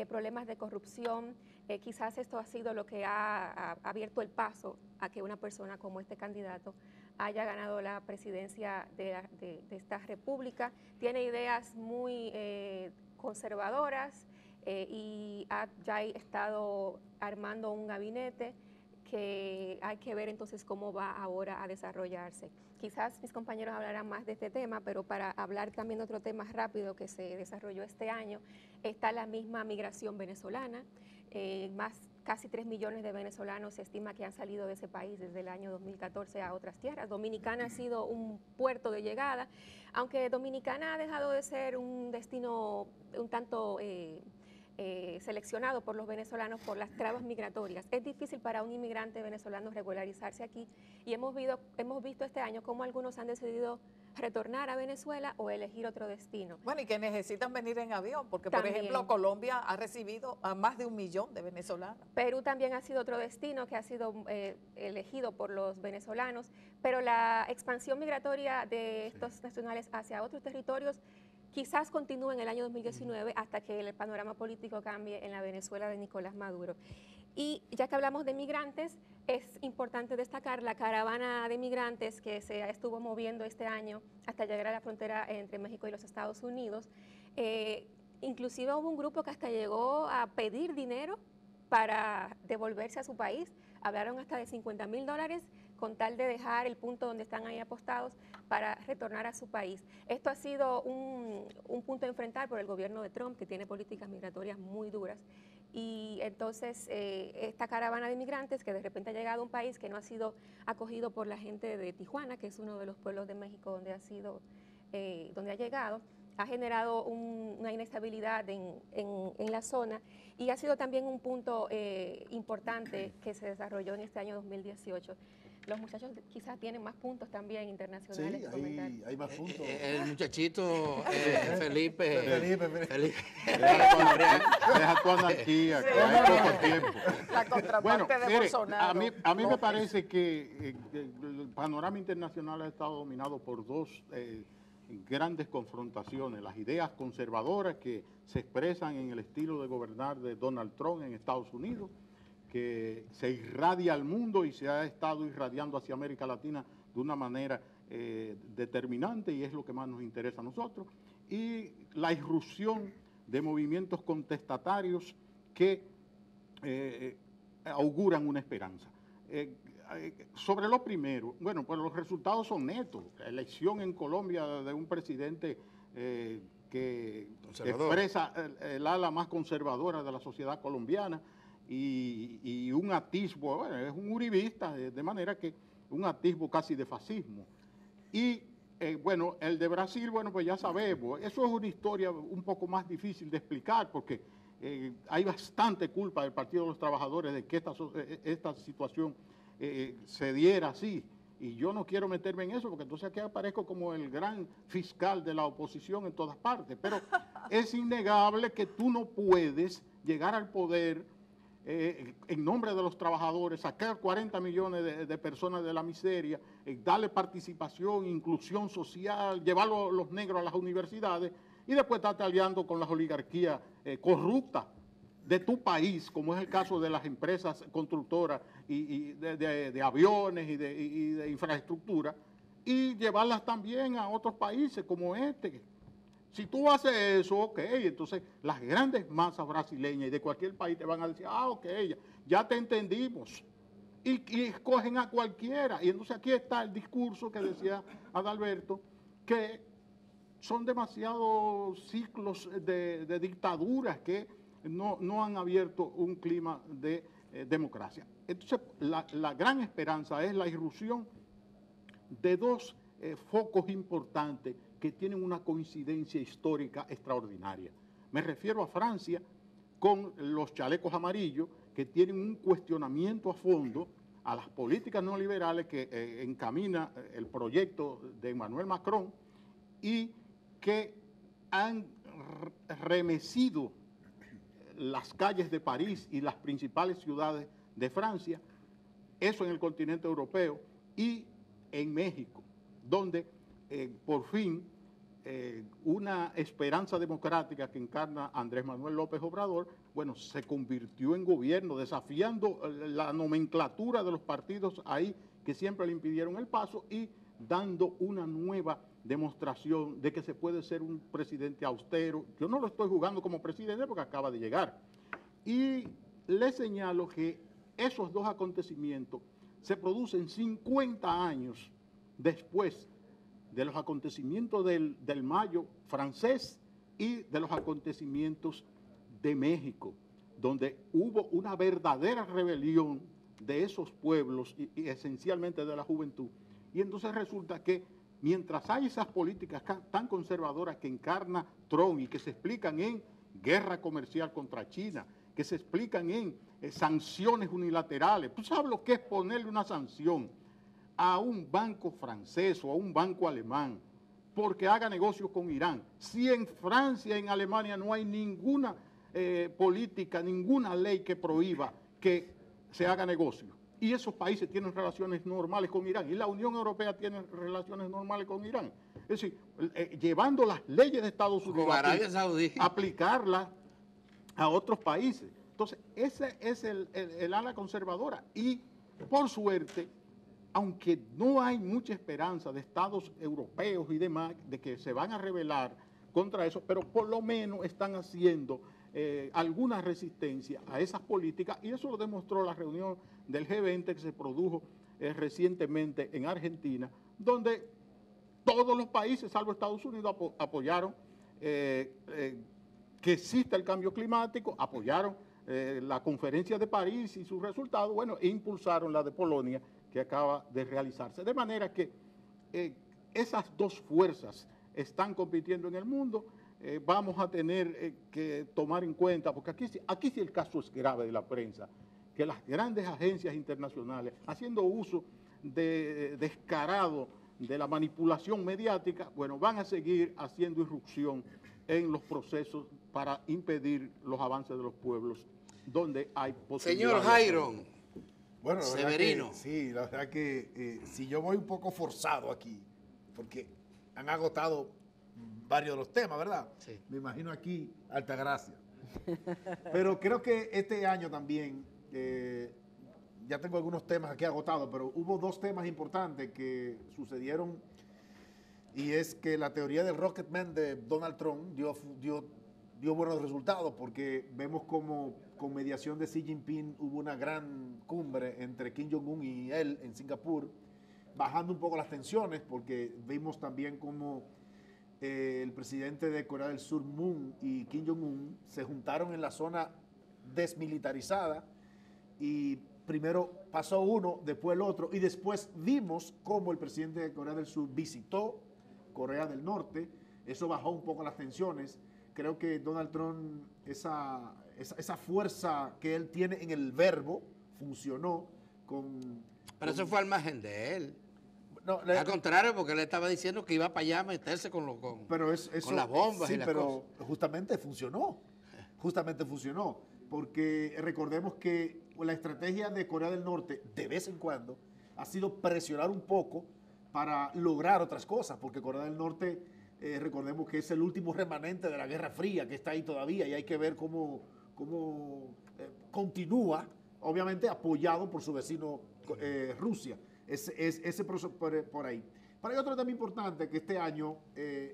problemas de corrupción. Quizás esto ha sido lo que ha abierto el paso a que una persona como este candidato haya ganado la presidencia de esta república. Tiene ideas muy conservadoras y ha ya estado armando un gabinete que hay que ver entonces cómo va ahora a desarrollarse. Quizás mis compañeros hablarán más de este tema, pero para hablar también de otro tema rápido que se desarrolló este año, está la misma migración venezolana. Casi 3 millones de venezolanos se estima que han salido de ese país desde el año 2014 a otras tierras. Dominicana ha sido un puerto de llegada, aunque Dominicana ha dejado de ser un destino un tanto seleccionado por los venezolanos por las trabas migratorias. Es difícil para un inmigrante venezolano regularizarse aquí y hemos visto este año cómo algunos han decidido retornar a Venezuela o elegir otro destino. Bueno, y que necesitan venir en avión, porque También. por ejemplo Colombia ha recibido a más de 1 millón de venezolanos. Perú también ha sido otro destino que ha sido elegido por los venezolanos, pero la expansión migratoria de estos nacionales hacia otros territorios quizás continúe en el año 2019 hasta que el panorama político cambie en la Venezuela de Nicolás Maduro. Y ya que hablamos de migrantes, es importante destacar la caravana de migrantes que se estuvo moviendo este año hasta llegar a la frontera entre México y los Estados Unidos. Inclusive hubo un grupo que hasta llegó a pedir dinero para devolverse a su país. Hablaron hasta de $50,000 con tal de dejar el punto donde están ahí apostados para retornar a su país. Esto ha sido un punto a enfrentar por el gobierno de Trump, que tiene políticas migratorias muy duras. Y entonces esta caravana de inmigrantes que de repente ha llegado a un país que no ha sido acogido por la gente de Tijuana, que es uno de los pueblos de México donde ha llegado, ha generado una inestabilidad en la zona y ha sido también un punto importante que se desarrolló en este año 2018. Los muchachos quizás tienen más puntos también internacionales. Sí, hay más puntos. El muchachito Felipe. Deja tu anarquía, que hay poco tiempo. La contraparte de Bolsonaro. A mí me parece que el panorama internacional ha estado dominado por dos grandes confrontaciones, las ideas conservadoras que se expresan en el estilo de gobernar de Donald Trump en Estados Unidos, que se irradia al mundo y se ha estado irradiando hacia América Latina de una manera determinante, y es lo que más nos interesa a nosotros, y la irrupción de movimientos contestatarios que auguran una esperanza. Sobre lo primero, bueno, pues los resultados son netos. La elección en Colombia de un presidente que expresa el ala más conservadora de la sociedad colombiana y un atisbo, bueno, es un uribista, de manera que un atisbo casi de fascismo. Y bueno, el de Brasil, bueno, pues ya sabemos, eso es una historia un poco más difícil de explicar porque hay bastante culpa del Partido de los Trabajadores de que esta situación se diera así, y yo no quiero meterme en eso porque entonces aquí aparezco como el gran fiscal de la oposición en todas partes, pero es innegable que tú no puedes llegar al poder en nombre de los trabajadores, sacar 40 millones de personas de la miseria, darle participación, inclusión social, llevar los negros a las universidades y después estarte aliando con las oligarquías corruptas de tu país, como es el caso de las empresas constructoras y de aviones y de infraestructura, y llevarlas también a otros países como este. Si tú haces eso, ok, entonces las grandes masas brasileñas y de cualquier país te van a decir, ok, ya te entendimos. Y escogen a cualquiera. Y entonces aquí está el discurso que decía Adalberto, que son demasiados ciclos de dictaduras que no han abierto un clima de democracia. Entonces, la gran esperanza es la irrupción de dos focos importantes que tienen una coincidencia histórica extraordinaria. Me refiero a Francia con los chalecos amarillos, que tienen un cuestionamiento a fondo a las políticas neoliberales que encamina el proyecto de Emmanuel Macron y que han remecido las calles de París y las principales ciudades de Francia, eso en el continente europeo y en México, donde por fin una esperanza democrática que encarna Andrés Manuel López Obrador, bueno, se convirtió en gobierno, desafiando la nomenclatura de los partidos ahí que siempre le impidieron el paso y dando una nueva demostración de que se puede ser un presidente austero. Yo no lo estoy jugando como presidente porque acaba de llegar. Y le señalo que esos dos acontecimientos se producen 50 años después de los acontecimientos del Mayo francés y de los acontecimientos de México, donde hubo una verdadera rebelión de esos pueblos y esencialmente de la juventud. Y entonces resulta que mientras hay esas políticas tan conservadoras que encarna Trump y que se explican en guerra comercial contra China, que se explican en sanciones unilaterales, ¿tú sabes lo que es ponerle una sanción a un banco francés o a un banco alemán porque haga negocios con Irán? Si en Francia, en Alemania no hay ninguna política, ninguna ley que prohíba que se haga negocio. Y esos países tienen relaciones normales con Irán. Y la Unión Europea tiene relaciones normales con Irán. Es decir, llevando las leyes de Estados Unidos, aplicarlas a otros países. Entonces, ese es el ala conservadora. Y, por suerte, aunque no hay mucha esperanza de estados europeos y demás, de que se van a rebelar contra eso, pero por lo menos están haciendo alguna resistencia a esas políticas, y eso lo demostró la reunión del G20 que se produjo recientemente en Argentina, donde todos los países, salvo Estados Unidos, apoyaron que exista el cambio climático, apoyaron la conferencia de París y sus resultados, bueno, e impulsaron la de Polonia, que acaba de realizarse. De manera que esas dos fuerzas están compitiendo en el mundo. Vamos a tener que tomar en cuenta, porque aquí sí el caso es grave de la prensa, que las grandes agencias internacionales, haciendo uso descarado de la manipulación mediática, bueno, van a seguir haciendo irrupción en los procesos para impedir los avances de los pueblos donde hay posibilidades. Señor Jairon. Bueno, Severino. Sí, la verdad que si yo voy un poco forzado aquí, porque han agotado varios de los temas, ¿verdad? Sí. Me imagino aquí Altagracia. Pero creo que este año también, ya tengo algunos temas aquí agotados, pero hubo dos temas importantes que sucedieron, y es que la teoría del Rocketman de Donald Trump dio buenos resultados, porque vemos como con mediación de Xi Jinping hubo una gran cumbre entre Kim Jong-un y él en Singapur, bajando un poco las tensiones, porque vimos también como el presidente de Corea del Sur, Moon, y Kim Jong-un se juntaron en la zona desmilitarizada, y primero pasó uno, después el otro, y después vimos cómo el presidente de Corea del Sur visitó Corea del Norte. Eso bajó un poco las tensiones. Creo que Donald Trump, esa fuerza que él tiene en el verbo, funcionó Pero eso fue al margen de él. No, al contrario, porque él estaba diciendo que iba para allá a meterse con las bombas, sí, y las pero cosas. justamente funcionó, porque recordemos que la estrategia de Corea del Norte, de vez en cuando, ha sido presionar un poco para lograr otras cosas, porque Corea del Norte, recordemos que es el último remanente de la Guerra Fría, que está ahí todavía, y hay que ver cómo continúa, obviamente apoyado por su vecino Rusia. Ese proceso por ahí. Pero hay otro tema importante que este año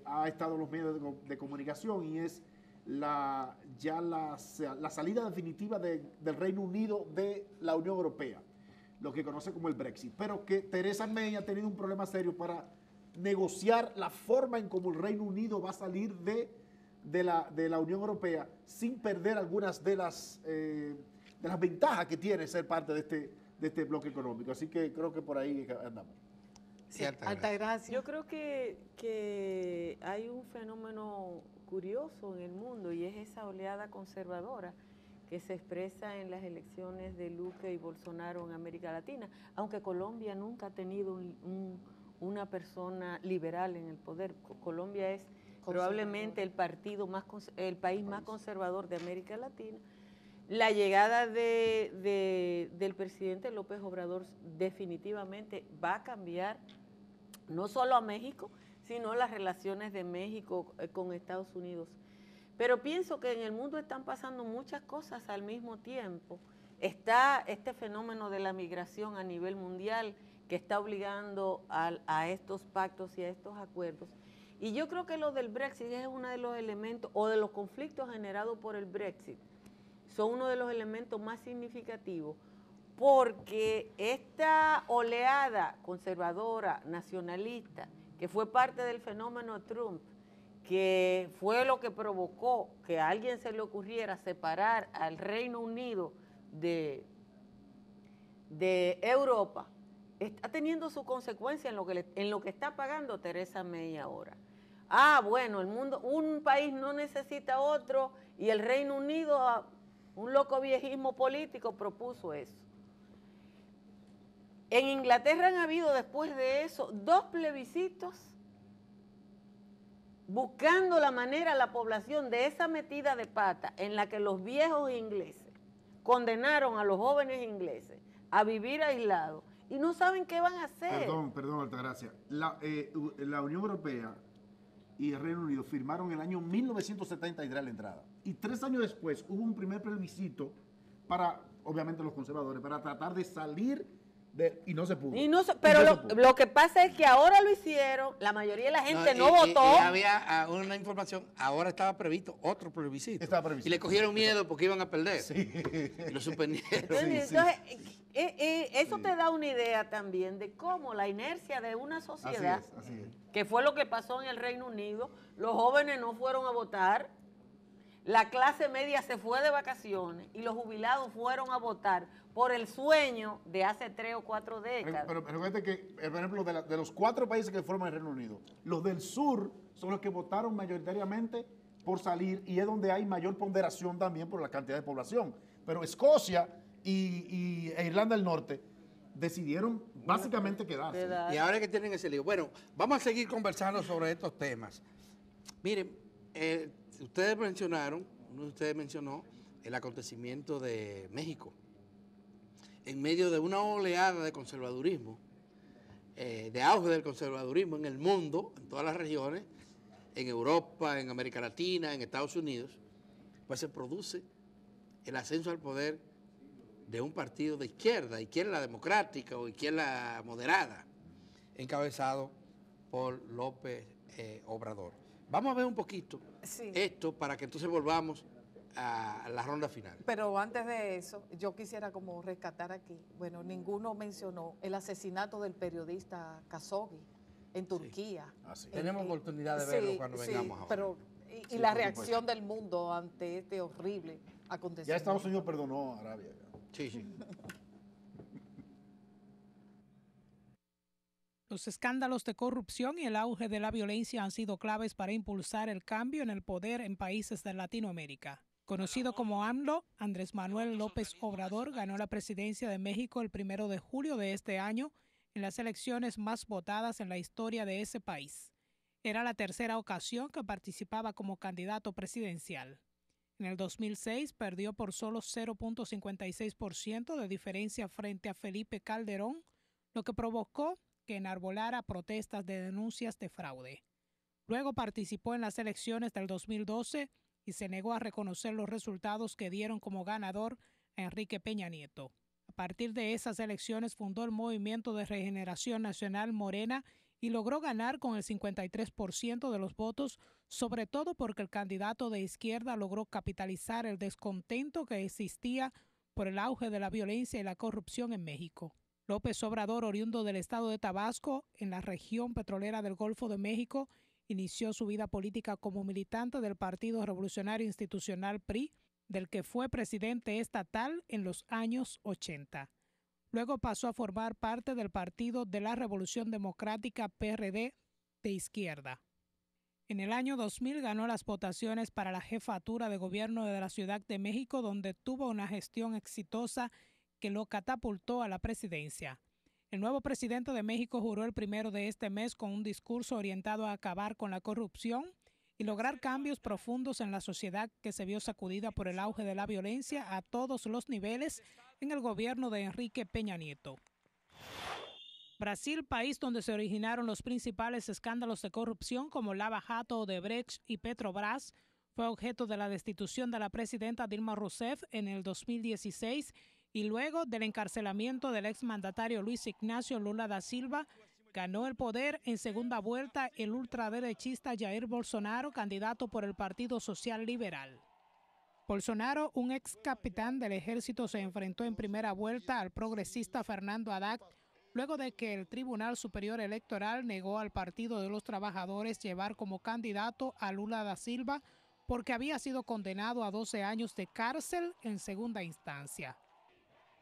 ha estado en los medios de comunicación, y es la salida definitiva del Reino Unido de la Unión Europea, lo que conoce como el Brexit. Pero que Theresa May ha tenido un problema serio para negociar la forma en cómo el Reino Unido va a salir de la Unión Europea sin perder algunas de las ventajas que tiene ser parte de este bloque económico. Así que creo que por ahí andamos. Sí, Altagracia. Yo creo que hay un fenómeno curioso en el mundo, y es esa oleada conservadora que se expresa en las elecciones de Luque y Bolsonaro en América Latina, aunque Colombia nunca ha tenido una persona liberal en el poder. Colombia es probablemente el país más conservador de América Latina, la llegada del presidente López Obrador definitivamente va a cambiar no solo a México, sino las relaciones de México con Estados Unidos. Pero pienso que en el mundo están pasando muchas cosas al mismo tiempo. Está este fenómeno de la migración a nivel mundial que está obligando a estos pactos y a estos acuerdos. Y yo creo que lo del Brexit es uno de los elementos, o de los conflictos generados por el Brexit, son uno de los elementos más significativos, porque esta oleada conservadora, nacionalista, que fue parte del fenómeno Trump, que fue lo que provocó que a alguien se le ocurriera separar al Reino Unido de Europa, está teniendo su consecuencia en lo que está pagando Theresa May ahora. Bueno, un país no necesita otro, y el Reino Unido, un loco viejismo político, propuso eso. En Inglaterra han habido después de eso 2 plebiscitos buscando la manera, la población de esa metida de pata en la que los viejos ingleses condenaron a los jóvenes ingleses a vivir aislados y no saben qué van a hacer. Perdón, Altagracia. La Unión Europea y el Reino Unido firmaron en el año 1973 la entrada. Y 3 años después hubo un primer plebiscito para, obviamente los conservadores, para tratar de salir y no se pudo. Pero lo que pasa es que ahora lo hicieron, la mayoría de la gente no votó. Y había una información, ahora estaba previsto otro plebiscito. Y le cogieron miedo porque iban a perder. Sí. Y lo suspendieron. Entonces, eso te da una idea también de cómo la inercia de una sociedad, así es. Que fue lo que pasó en el Reino Unido, los jóvenes no fueron a votar, la clase media se fue de vacaciones y los jubilados fueron a votar por el sueño de hace 3 o 4 décadas. Pero fíjate que, por ejemplo, de los 4 países que forman el Reino Unido, los del sur son los que votaron mayoritariamente por salir, y es donde hay mayor ponderación también por la cantidad de población. Pero Escocia e Irlanda del Norte decidieron básicamente quedarse. Y ahora que tienen ese lío. Bueno, vamos a seguir conversando sobre estos temas. Miren, ustedes mencionaron, uno de ustedes mencionó el acontecimiento de México, en medio de una oleada de conservadurismo, de auge del conservadurismo en el mundo, en todas las regiones, en Europa, en América Latina, en Estados Unidos, pues se produce el ascenso al poder de un partido de izquierda democrática o izquierda moderada, encabezado por López Obrador. Vamos a ver un poquito esto para que entonces volvamos a la ronda final. Pero antes de eso, yo quisiera como rescatar aquí, bueno, ninguno mencionó el asesinato del periodista Khashoggi en Turquía. Tenemos oportunidad de verlo cuando vengamos ahora. Pero, y la reacción del mundo ante este horrible acontecimiento. Ya Estados Unidos perdonó a Arabia. Sí. Los escándalos de corrupción y el auge de la violencia han sido claves para impulsar el cambio en el poder en países de Latinoamérica. Conocido como AMLO, Andrés Manuel López Obrador ganó la presidencia de México el 1 de julio de este año en las elecciones más votadas en la historia de ese país. Era la 3ª ocasión que participaba como candidato presidencial. En el 2006 perdió por solo 0.56% de diferencia frente a Felipe Calderón, lo que provocó que enarbolara protestas de denuncias de fraude. Luego participó en las elecciones del 2012 y se negó a reconocer los resultados que dieron como ganador a Enrique Peña Nieto. A partir de esas elecciones fundó el Movimiento de Regeneración Nacional Morena y logró ganar con el 53% de los votos, sobre todo porque el candidato de izquierda logró capitalizar el descontento que existía por el auge de la violencia y la corrupción en México. López Obrador, oriundo del estado de Tabasco, en la región petrolera del Golfo de México, inició su vida política como militante del Partido Revolucionario Institucional PRI, del que fue presidente estatal en los años 80. Luego pasó a formar parte del Partido de la Revolución Democrática PRD de izquierda. En el año 2000 ganó las votaciones para la jefatura de gobierno de la Ciudad de México, donde tuvo una gestión exitosa que lo catapultó a la presidencia. El nuevo presidente de México juró el 1 de este mes con un discurso orientado a acabar con la corrupción y lograr cambios profundos en la sociedad que se vio sacudida por el auge de la violencia a todos los niveles en el gobierno de Enrique Peña Nieto. Brasil, país donde se originaron los principales escándalos de corrupción como Lava Jato, Odebrecht y Petrobras, fue objeto de la destitución de la presidenta Dilma Rousseff en el 2016 y luego del encarcelamiento del exmandatario Luis Ignacio Lula da Silva, ganó el poder en segunda vuelta el ultraderechista Jair Bolsonaro, candidato por el Partido Social Liberal. Bolsonaro, un ex capitán del ejército, se enfrentó en primera vuelta al progresista Fernando Haddad, luego de que el Tribunal Superior Electoral negó al Partido de los Trabajadores llevar como candidato a Lula da Silva porque había sido condenado a 12 años de cárcel en segunda instancia.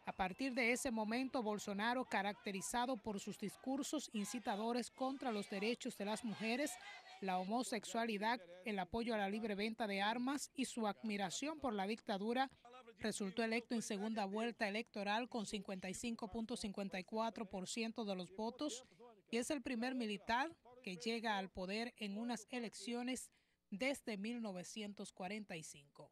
A partir de ese momento, Bolsonaro, caracterizado por sus discursos incitadores contra los derechos de las mujeres, la homosexualidad, el apoyo a la libre venta de armas y su admiración por la dictadura, resultó electo en segunda vuelta electoral con 55.54% de los votos y es el primer militar que llega al poder en unas elecciones desde 1945.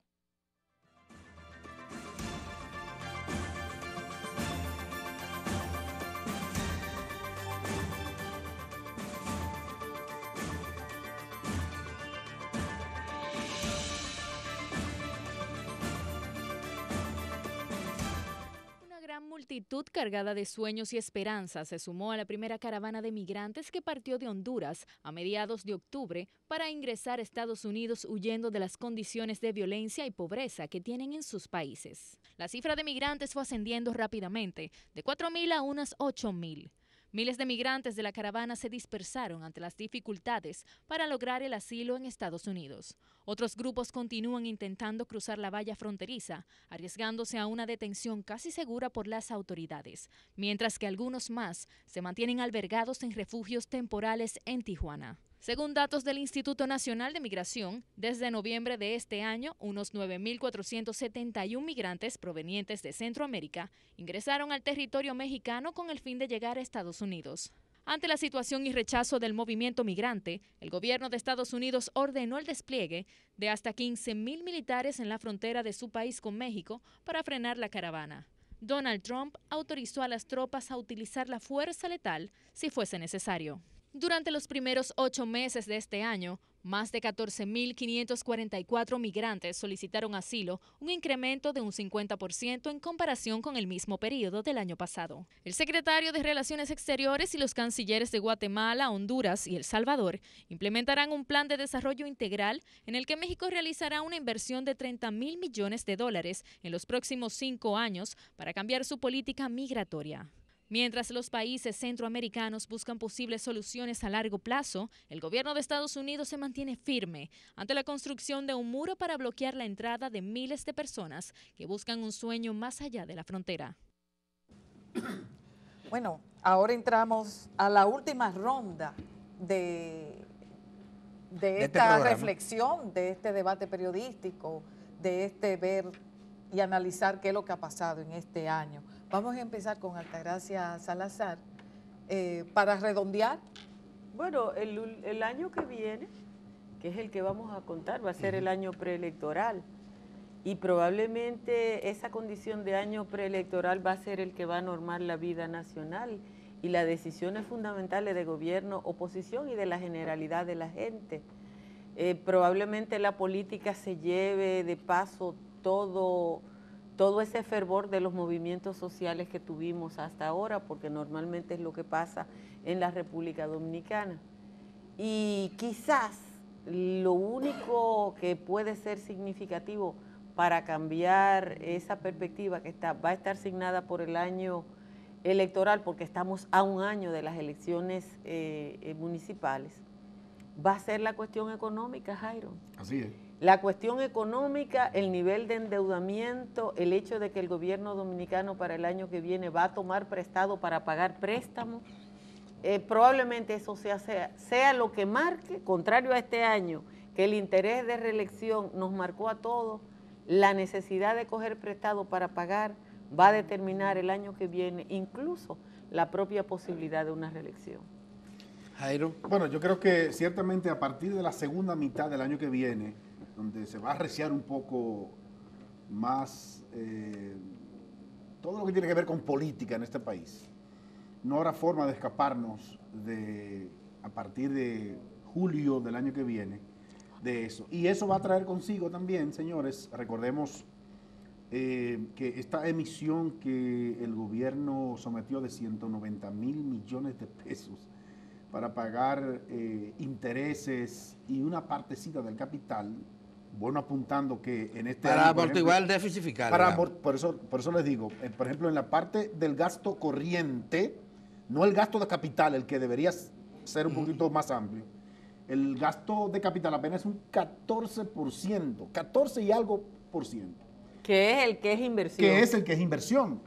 Gran multitud cargada de sueños y esperanzas se sumó a la primera caravana de migrantes que partió de Honduras a mediados de octubre para ingresar a Estados Unidos huyendo de las condiciones de violencia y pobreza que tienen en sus países. La cifra de migrantes fue ascendiendo rápidamente, de 4.000 a unas 8.000. Miles de migrantes de la caravana se dispersaron ante las dificultades para lograr el asilo en Estados Unidos. Otros grupos continúan intentando cruzar la valla fronteriza, arriesgándose a una detención casi segura por las autoridades, mientras que algunos más se mantienen albergados en refugios temporales en Tijuana. Según datos del Instituto Nacional de Migración, desde noviembre de este año, unos 9.471 migrantes provenientes de Centroamérica ingresaron al territorio mexicano con el fin de llegar a Estados Unidos. Ante la situación y rechazo del movimiento migrante, el gobierno de Estados Unidos ordenó el despliegue de hasta 15.000 militares en la frontera de su país con México para frenar la caravana. Donald Trump autorizó a las tropas a utilizar la fuerza letal si fuese necesario. Durante los primeros 8 meses de este año, más de 14.544 migrantes solicitaron asilo, un incremento de un 50% en comparación con el mismo periodo del año pasado. El secretario de Relaciones Exteriores y los cancilleres de Guatemala, Honduras y El Salvador implementarán un plan de desarrollo integral en el que México realizará una inversión de $30.000 millones en los próximos 5 años para cambiar su política migratoria. Mientras los países centroamericanos buscan posibles soluciones a largo plazo, el gobierno de Estados Unidos se mantiene firme ante la construcción de un muro para bloquear la entrada de miles de personas que buscan un sueño más allá de la frontera. Bueno, ahora entramos a la última ronda de esta reflexión, de este debate periodístico, de este ver y analizar qué es lo que ha pasado en este año. Vamos a empezar con Altagracia Salazar para redondear. Bueno, el año que viene, que es el que vamos a contar, va a ser el año preelectoral y probablemente esa condición de año preelectoral va a ser el que va a normar la vida nacional y las decisiones fundamentales de gobierno, oposición y de la generalidad de la gente. Probablemente la política se lleve de paso todo ese fervor de los movimientos sociales que tuvimos hasta ahora, porque normalmente es lo que pasa en la República Dominicana. Y quizás lo único que puede ser significativo para cambiar esa perspectiva que va a estar asignada por el año electoral, porque estamos a un año de las elecciones municipales, va a ser la cuestión económica, Jairo. Así es. La cuestión económica, el nivel de endeudamiento, el hecho de que el gobierno dominicano para el año que viene va a tomar prestado para pagar préstamos, probablemente eso sea lo que marque, contrario a este año, que el interés de reelección nos marcó a todos, la necesidad de coger prestado para pagar va a determinar el año que viene incluso la propia posibilidad de una reelección. Jairo. Bueno, yo creo que ciertamente a partir de la segunda mitad del año que viene, donde se va a arreciar un poco más todo lo que tiene que ver con política en este país, no habrá forma de escaparnos a partir de julio del año que viene de eso. Y eso va a traer consigo también, señores, recordemos que esta emisión que el gobierno sometió de 190 mil millones de pesos para pagar intereses y una partecita del capital, bueno, apuntando que en este para año, por amortiguar ejemplo, el déficit fiscal. por eso les digo, por ejemplo, en la parte del gasto corriente, no el gasto de capital, el que debería ser un poquito más amplio, el gasto de capital apenas es un 14%, 14 y algo por ciento. Que es el que es inversión. Que es el que es inversión.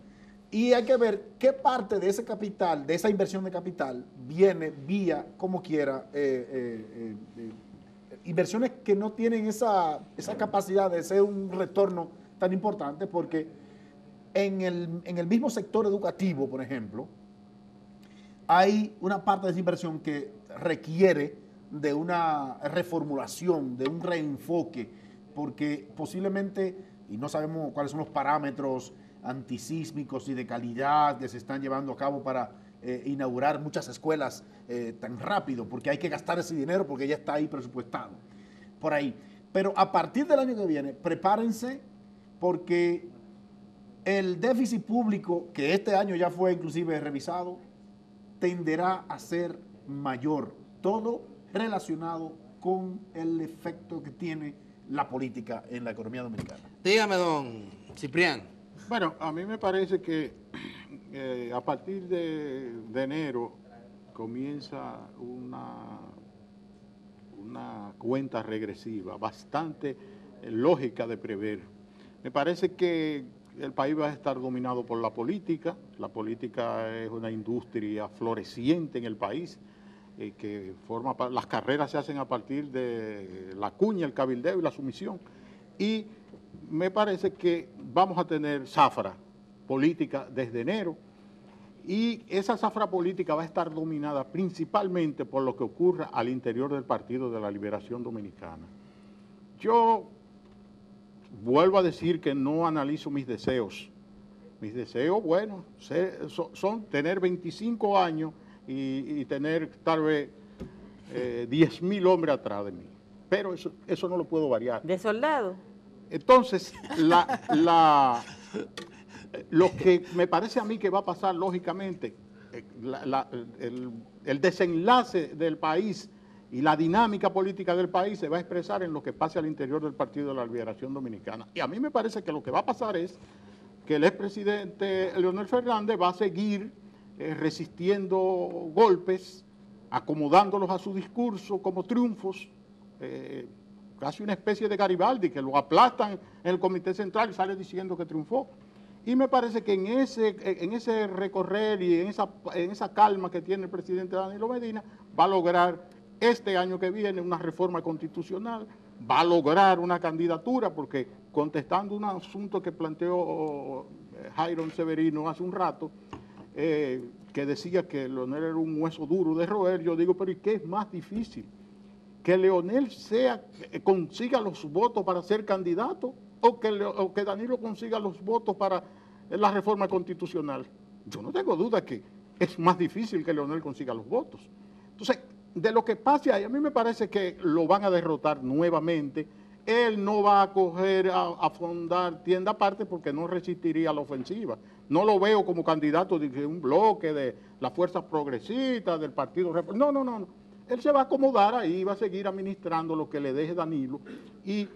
Y hay que ver qué parte de ese capital, de esa inversión de capital, viene vía, como quiera, inversiones que no tienen esa capacidad de ser un retorno tan importante, porque en el mismo sector educativo, por ejemplo, hay una parte de esa inversión que requiere de una reformulación, de un reenfoque, porque posiblemente, y no sabemos cuáles son los parámetros antisísmicos y de calidad que se están llevando a cabo para inaugurar muchas escuelas tan rápido, porque hay que gastar ese dinero porque ya está ahí presupuestado, por ahí. Pero a partir del año que viene, prepárense, porque el déficit público, que este año ya fue inclusive revisado, tenderá a ser mayor, todo relacionado con el efecto que tiene la política en la economía dominicana. Dígame, don Ciprián. Bueno, a mí me parece que a partir de enero comienza una cuenta regresiva bastante lógica de prever. Me parece que el país va a estar dominado por la política. La política es una industria floreciente en el país, que las carreras se hacen a partir de la cuña, el cabildeo y la sumisión. Y me parece que vamos a tener zafra política desde enero, y esa zafra política va a estar dominada principalmente por lo que ocurra al interior del Partido de la Liberación Dominicana. Yo vuelvo a decir que no analizo mis deseos. Mis deseos, bueno, son tener 25 años y tener tal vez 10.000 hombres atrás de mí. Pero eso no lo puedo variar. ¿De soldado? Entonces, lo que me parece a mí que va a pasar, lógicamente, el desenlace del país y la dinámica política del país se va a expresar en lo que pase al interior del Partido de la Liberación Dominicana. Y a mí me parece que lo que va a pasar es que el expresidente Leonel Fernández va a seguir resistiendo golpes, acomodándolos a su discurso como triunfos, casi una especie de Garibaldi, que lo aplastan en el Comité Central y sale diciendo que triunfó. Y me parece que en ese recorrer y en esa calma que tiene el presidente Danilo Medina, va a lograr este año que viene una reforma constitucional, va a lograr una candidatura, porque contestando un asunto que planteó Jairo Severino hace un rato, que decía que Leonel era un hueso duro de roer, yo digo, pero ¿y qué es más difícil? ¿Que Leonel consiga los votos para ser candidato o que Danilo consiga los votos para la reforma constitucional? Yo no tengo duda que es más difícil que Leonel consiga los votos. Entonces, de lo que pase ahí, a mí me parece que lo van a derrotar nuevamente. Él no va a coger a fundar tienda aparte porque no resistiría a la ofensiva. No lo veo como candidato de un bloque de las fuerzas progresistas, del Partido Republicano. No. Él se va a acomodar ahí, va a seguir administrando lo que le deje Danilo, y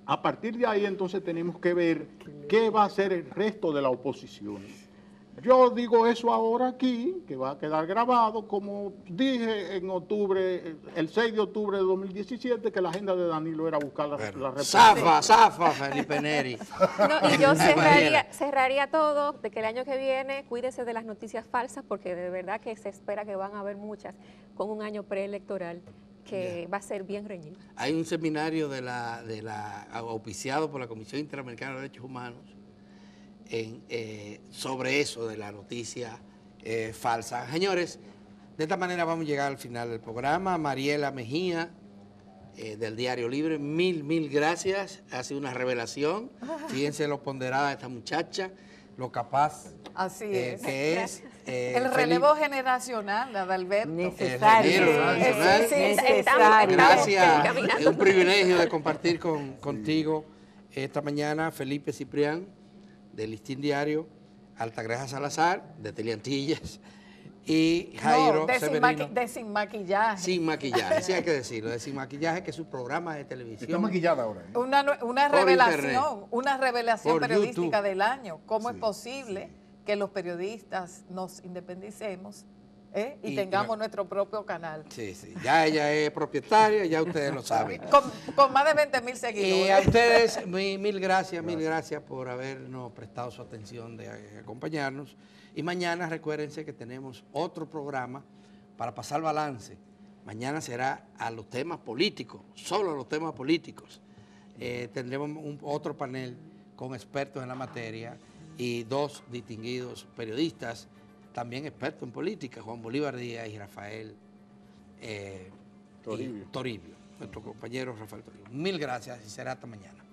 a partir de ahí entonces tenemos que ver qué va a hacer el resto de la oposición. Yo digo eso ahora aquí, que va a quedar grabado, como dije en octubre, el 6 de octubre de 2017, que la agenda de Danilo era buscar la República. Zafa, Felipe Neri. No, y yo cerraría todo de que el año que viene cuídese de las noticias falsas, porque de verdad que se espera que van a haber muchas con un año preelectoral que va a ser bien reñido. Hay un seminario auspiciado por la Comisión Interamericana de Derechos Humanos sobre eso de la noticia falsa. Señores, De esta manera vamos a llegar al final del programa. Mariela Mejía, del Diario Libre, mil gracias. Ha sido una revelación. Fíjense lo ponderada de esta muchacha, lo capaz Así es. que es. El relevo generacional, Adalberto. Necesario. Necesario. Gracias. Es un privilegio de compartir contigo esta mañana. Felipe Ciprián, del Listín Diario, Altagracia Salazar, de Teleantillas, y Jairo Severino. De Sin Maquillaje. Sin Maquillaje, sí hay que decirlo, de Sin Maquillaje, que es un programa de televisión. Está maquillada ahora. Una Por revelación, una revelación por periodística YouTube. del año. ¿Cómo es posible que los periodistas nos independicemos y tengamos nuestro propio canal? Sí, ya ella es propietaria, ya ustedes lo saben. Con más de 20,000 seguidores. Y a ustedes, mil gracias por habernos prestado su atención de acompañarnos. Y mañana recuérdense que tenemos otro programa para pasar balance. Mañana será a los temas políticos, solo a los temas políticos. Tendremos otro panel con expertos en la materia y 2 distinguidos periodistas, también expertos en política, Juan Bolívar Díaz y Rafael Toribio, nuestro compañero Rafael Toribio. Mil gracias y será hasta mañana.